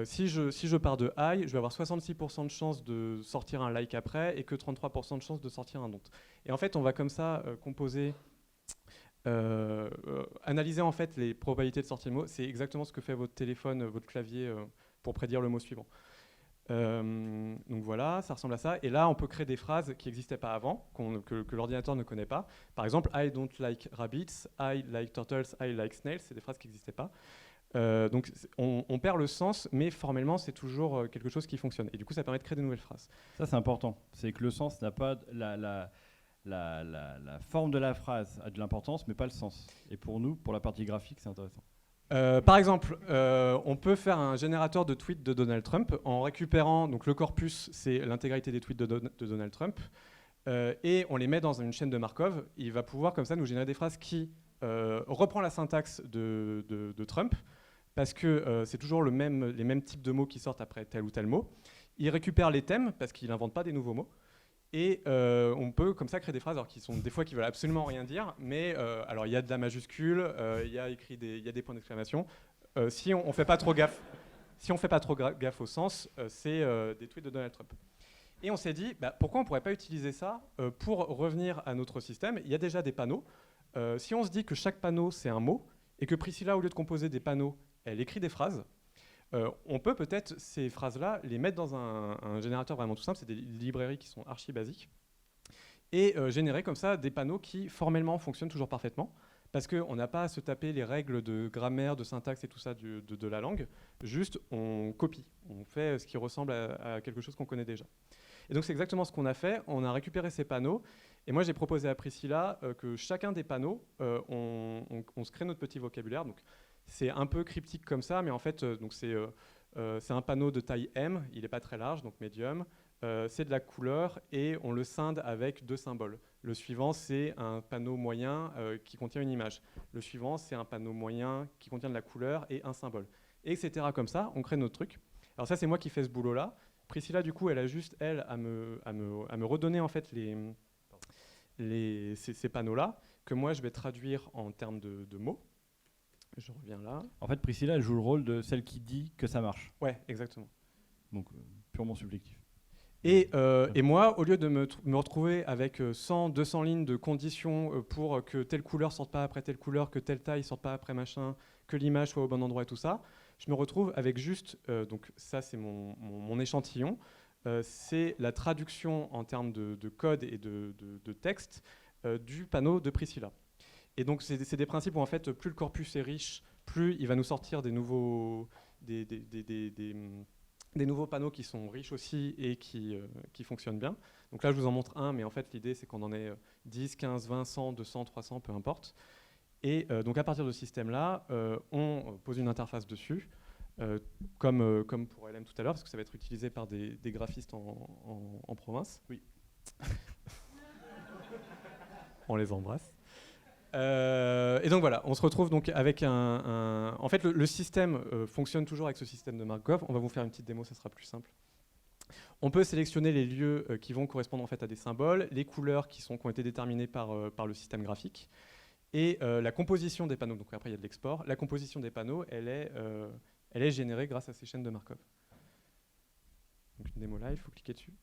si je pars de I, je vais avoir 66% de chances de sortir un like après et que 33% de chances de sortir un don't. Et en fait, on va comme ça composer, analyser en fait les probabilités de sortie de mots. C'est exactement ce que fait votre téléphone, votre clavier pour prédire le mot suivant. Donc voilà, ça ressemble à ça. Et là, on peut créer des phrases qui n'existaient pas avant, que l'ordinateur ne connaît pas. Par exemple, I don't like rabbits, I like turtles, I like snails. C'est des phrases qui n'existaient pas. Donc on perd le sens, mais formellement, c'est toujours quelque chose qui fonctionne. Et du coup, ça permet de créer de nouvelles phrases. Ça, c'est important. C'est que le sens n'a pas la forme de la phrase a de l'importance, mais pas le sens. Et pour nous, pour la partie graphique, c'est intéressant. Par exemple, on peut faire un générateur de tweets de Donald Trump en récupérant, donc le corpus, c'est l'intégralité des tweets de Donald Trump, et on les met dans une chaîne de Markov. Il va pouvoir comme ça nous générer des phrases qui reprend la syntaxe de Trump, parce que c'est toujours les mêmes types de mots qui sortent après tel ou tel mot. Il récupère les thèmes, parce qu'il n'invente pas des nouveaux mots. Et on peut comme ça créer des phrases alors, qui sont des fois qui veulent absolument rien dire, mais alors il y a de la majuscule, il y a des points d'exclamation. Si on fait pas trop gaffe, si on ne fait pas trop gaffe au sens, c'est des tweets de Donald Trump. Et on s'est dit, pourquoi on ne pourrait pas utiliser ça pour revenir à notre système? Il y a déjà des panneaux. Si on se dit que chaque panneau, c'est un mot, et que Priscilla, au lieu de composer des panneaux, elle écrit des phrases, on peut peut-être ces phrases-là les mettre dans un générateur vraiment tout simple, c'est des librairies qui sont archi basiques, et générer comme ça des panneaux qui formellement fonctionnent toujours parfaitement, parce qu'on n'a pas à se taper les règles de grammaire, de syntaxe et tout ça de la langue, juste on copie, on fait ce qui ressemble à quelque chose qu'on connaît déjà. Et donc c'est exactement ce qu'on a fait, on a récupéré ces panneaux, et moi j'ai proposé à Priscilla que chacun des panneaux, on se crée notre petit vocabulaire. Donc c'est un peu cryptique comme ça, mais en fait c'est un panneau de taille M, il n'est pas très large, donc médium, c'est de la couleur, et on le scinde avec 2 symboles. Le suivant, c'est un panneau moyen qui contient une image. Le suivant, c'est un panneau moyen qui contient de la couleur et un symbole. Et etc. Comme ça, on crée notre truc. Alors ça, c'est moi qui fais ce boulot-là. Priscilla, du coup, elle a juste, elle, à me redonner en fait ces panneaux-là, que moi, je vais traduire en termes de mots. Je reviens là. En fait, Priscilla, elle joue le rôle de celle qui dit que ça marche. Ouais, exactement. Donc, purement subjectif. Et moi, au lieu de me retrouver avec 100, 200 lignes de conditions pour que telle couleur sorte pas après telle couleur, que telle taille sorte pas après machin, que l'image soit au bon endroit et tout ça, je me retrouve avec juste, donc ça c'est mon échantillon, c'est la traduction en termes de code et de texte du panneau de Priscilla. Et donc c'est des principes où en fait plus le corpus est riche, plus il va nous sortir des nouveaux panneaux qui sont riches aussi et qui fonctionnent bien. Donc là, je vous en montre un, mais en fait, l'idée, c'est qu'on en ait 10, 15, 20, 100, 200, 300, peu importe. Et donc, à partir de ce système-là, on pose une interface dessus, comme pour LM tout à l'heure, parce que ça va être utilisé par des graphistes en province. Oui. On les embrasse. Et donc voilà, on se retrouve donc avec en fait, le système fonctionne toujours avec ce système de Markov. On va vous faire une petite démo, ça sera plus simple. On peut sélectionner les lieux qui vont correspondre en fait à des symboles, les couleurs qui ont été déterminées par le système graphique, et la composition des panneaux. Donc après, il y a de l'export. La composition des panneaux, elle est générée grâce à ces chaînes de Markov. Donc une démo là, il faut cliquer dessus.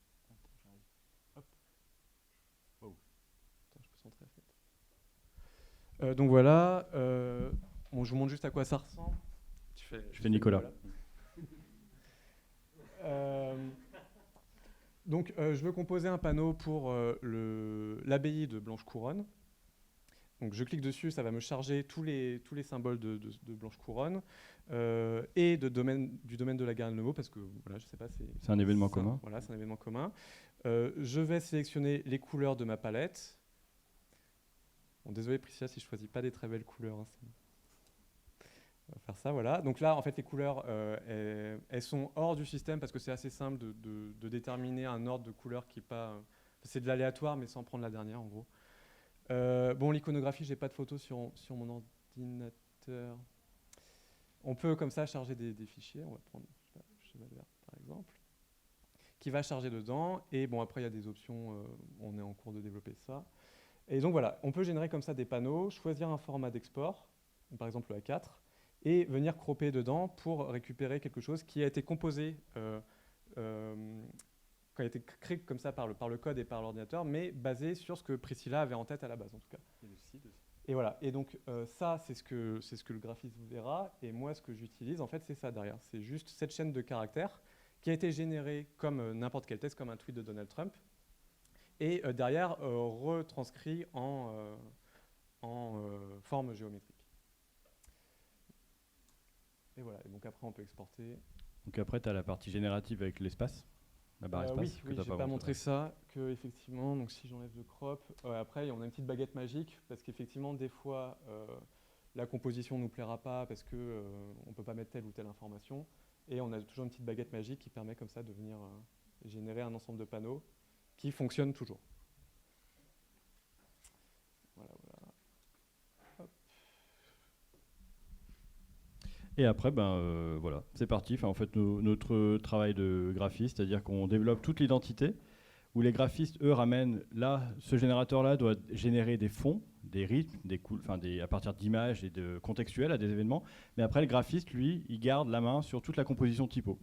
Hop. Wow. Attends, je peux centrer la fenêtre. Donc voilà, bon, je vous montre juste à quoi ça ressemble. Je fais Nicolas. Donc je veux composer un panneau pour l'abbaye de Blanche-Couronne. Donc je clique dessus, ça va me charger tous les symboles de Blanche-Couronne et du domaine de la Garenne-le-Mot, parce que voilà, je sais pas, c'est un événement commun. Voilà, c'est un événement commun. Je vais sélectionner les couleurs de ma palette. Bon, désolé Priscilla si je choisis pas des très belles couleurs. Hein, on va faire ça, voilà. Donc là, en fait, les couleurs, elles sont hors du système parce que c'est assez simple de déterminer un ordre de couleurs qui n'est pas... c'est de l'aléatoire, mais sans prendre la dernière, en gros. Bon, l'iconographie, j'ai pas de photos sur mon ordinateur. On peut, comme ça, charger des fichiers. On va prendre Cheval Vert, par exemple, qui va charger dedans. Et bon, après, il y a des options. On est en cours de développer ça. Et donc voilà, on peut générer comme ça des panneaux, choisir un format d'export, par exemple le A4, et venir cropper dedans pour récupérer quelque chose qui a été composé, qui a été créé comme ça par le code et par l'ordinateur, mais basé sur ce que Priscilla avait en tête à la base en tout cas. Et voilà, et donc ça c'est ce que le graphiste verra, et moi ce que j'utilise en fait c'est ça derrière, c'est juste cette chaîne de caractères qui a été générée comme n'importe quel texte, comme un tweet de Donald Trump, et derrière retranscrit en forme géométrique. Et voilà, et donc après on peut exporter. Donc après tu as la partie générative avec l'espace, la barre espace. Oui, je n'ai pas montré ça, que effectivement, donc si j'enlève le crop, après on a une petite baguette magique, parce qu'effectivement des fois la composition ne nous plaira pas parce qu'on ne peut pas mettre telle ou telle information, et on a toujours une petite baguette magique qui permet comme ça de venir générer un ensemble de panneaux qui fonctionne toujours. Voilà. Hop. Et après, voilà, c'est parti. Enfin, en fait, notre travail de graphiste, c'est-à-dire qu'on développe toute l'identité, où les graphistes, eux, ramènent là, ce générateur-là doit générer des fonds, des rythmes, à partir d'images et de contextuels à des événements. Mais après, le graphiste, lui, il garde la main sur toute la composition typo.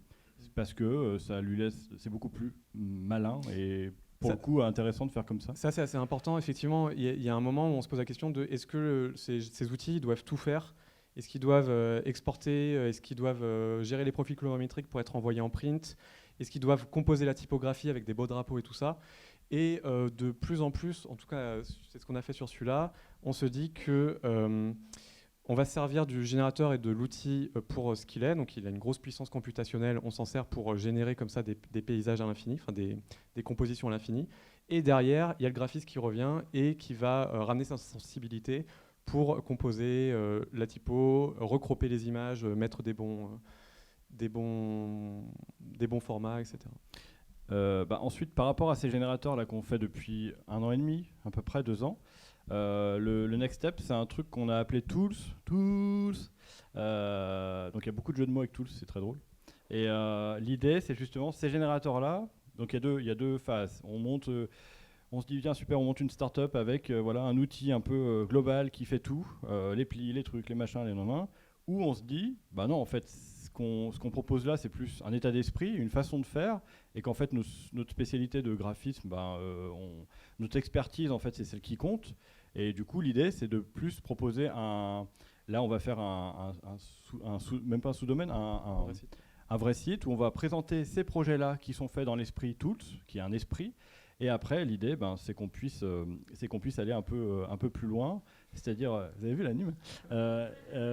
Parce que ça lui laisse, c'est beaucoup plus malin et pour le coup intéressant de faire comme ça. Ça, c'est assez important. Effectivement, il y a un moment où on se pose la question de est-ce que ces outils doivent tout faire ? Est-ce qu'ils doivent exporter ? Est-ce qu'ils doivent gérer les profils colorimétriques pour être envoyés en print ? Est-ce qu'ils doivent composer la typographie avec des beaux drapeaux et tout ça ? Et de plus en plus, en tout cas, c'est ce qu'on a fait sur celui-là, on se dit que on va se servir du générateur et de l'outil pour ce qu'il est. Donc, il a une grosse puissance computationnelle. On s'en sert pour générer comme ça des paysages à l'infini, enfin des compositions à l'infini. Et derrière, il y a le graphiste qui revient et qui va ramener sa sensibilité pour composer la typo, recropper les images, mettre des bons formats, etc. Ensuite, par rapport à ces générateurs là qu'on fait depuis 1 an et demi, à peu près 2 ans, le next step, c'est un truc qu'on a appelé Tools. Donc il y a beaucoup de jeux de mots avec Tools, c'est très drôle. Et l'idée, c'est justement ces générateurs-là. Donc il y a deux phases. On se dit, tiens, super, on monte une startup avec un outil un peu global qui fait tout, les plis, les trucs, les machins, les nanans. Ou on se dit, bah non, en fait, ce qu'on propose là, c'est plus un état d'esprit, une façon de faire, et qu'en fait, notre spécialité de graphisme, notre expertise, en fait, c'est celle qui compte. Et du coup, l'idée, c'est de plus proposer là, on va faire même pas un sous-domaine, un vrai site où on va présenter ces projets-là qui sont faits dans l'esprit Tools, qui est un esprit. Et après, l'idée, c'est qu'on puisse aller un peu plus loin. C'est-à-dire, vous avez vu l'anime,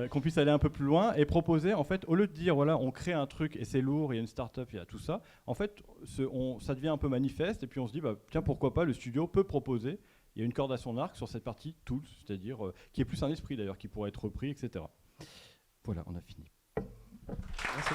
qu'on puisse aller un peu plus loin et proposer, en fait, au lieu de dire, voilà, on crée un truc et c'est lourd, il y a une start-up, il y a tout ça, en fait, ça devient un peu manifeste et puis on se dit, tiens, pourquoi pas, le studio peut proposer, il y a une corde à son arc sur cette partie tools, c'est-à-dire, qui est plus un esprit d'ailleurs, qui pourrait être repris, etc. Voilà, on a fini. Merci.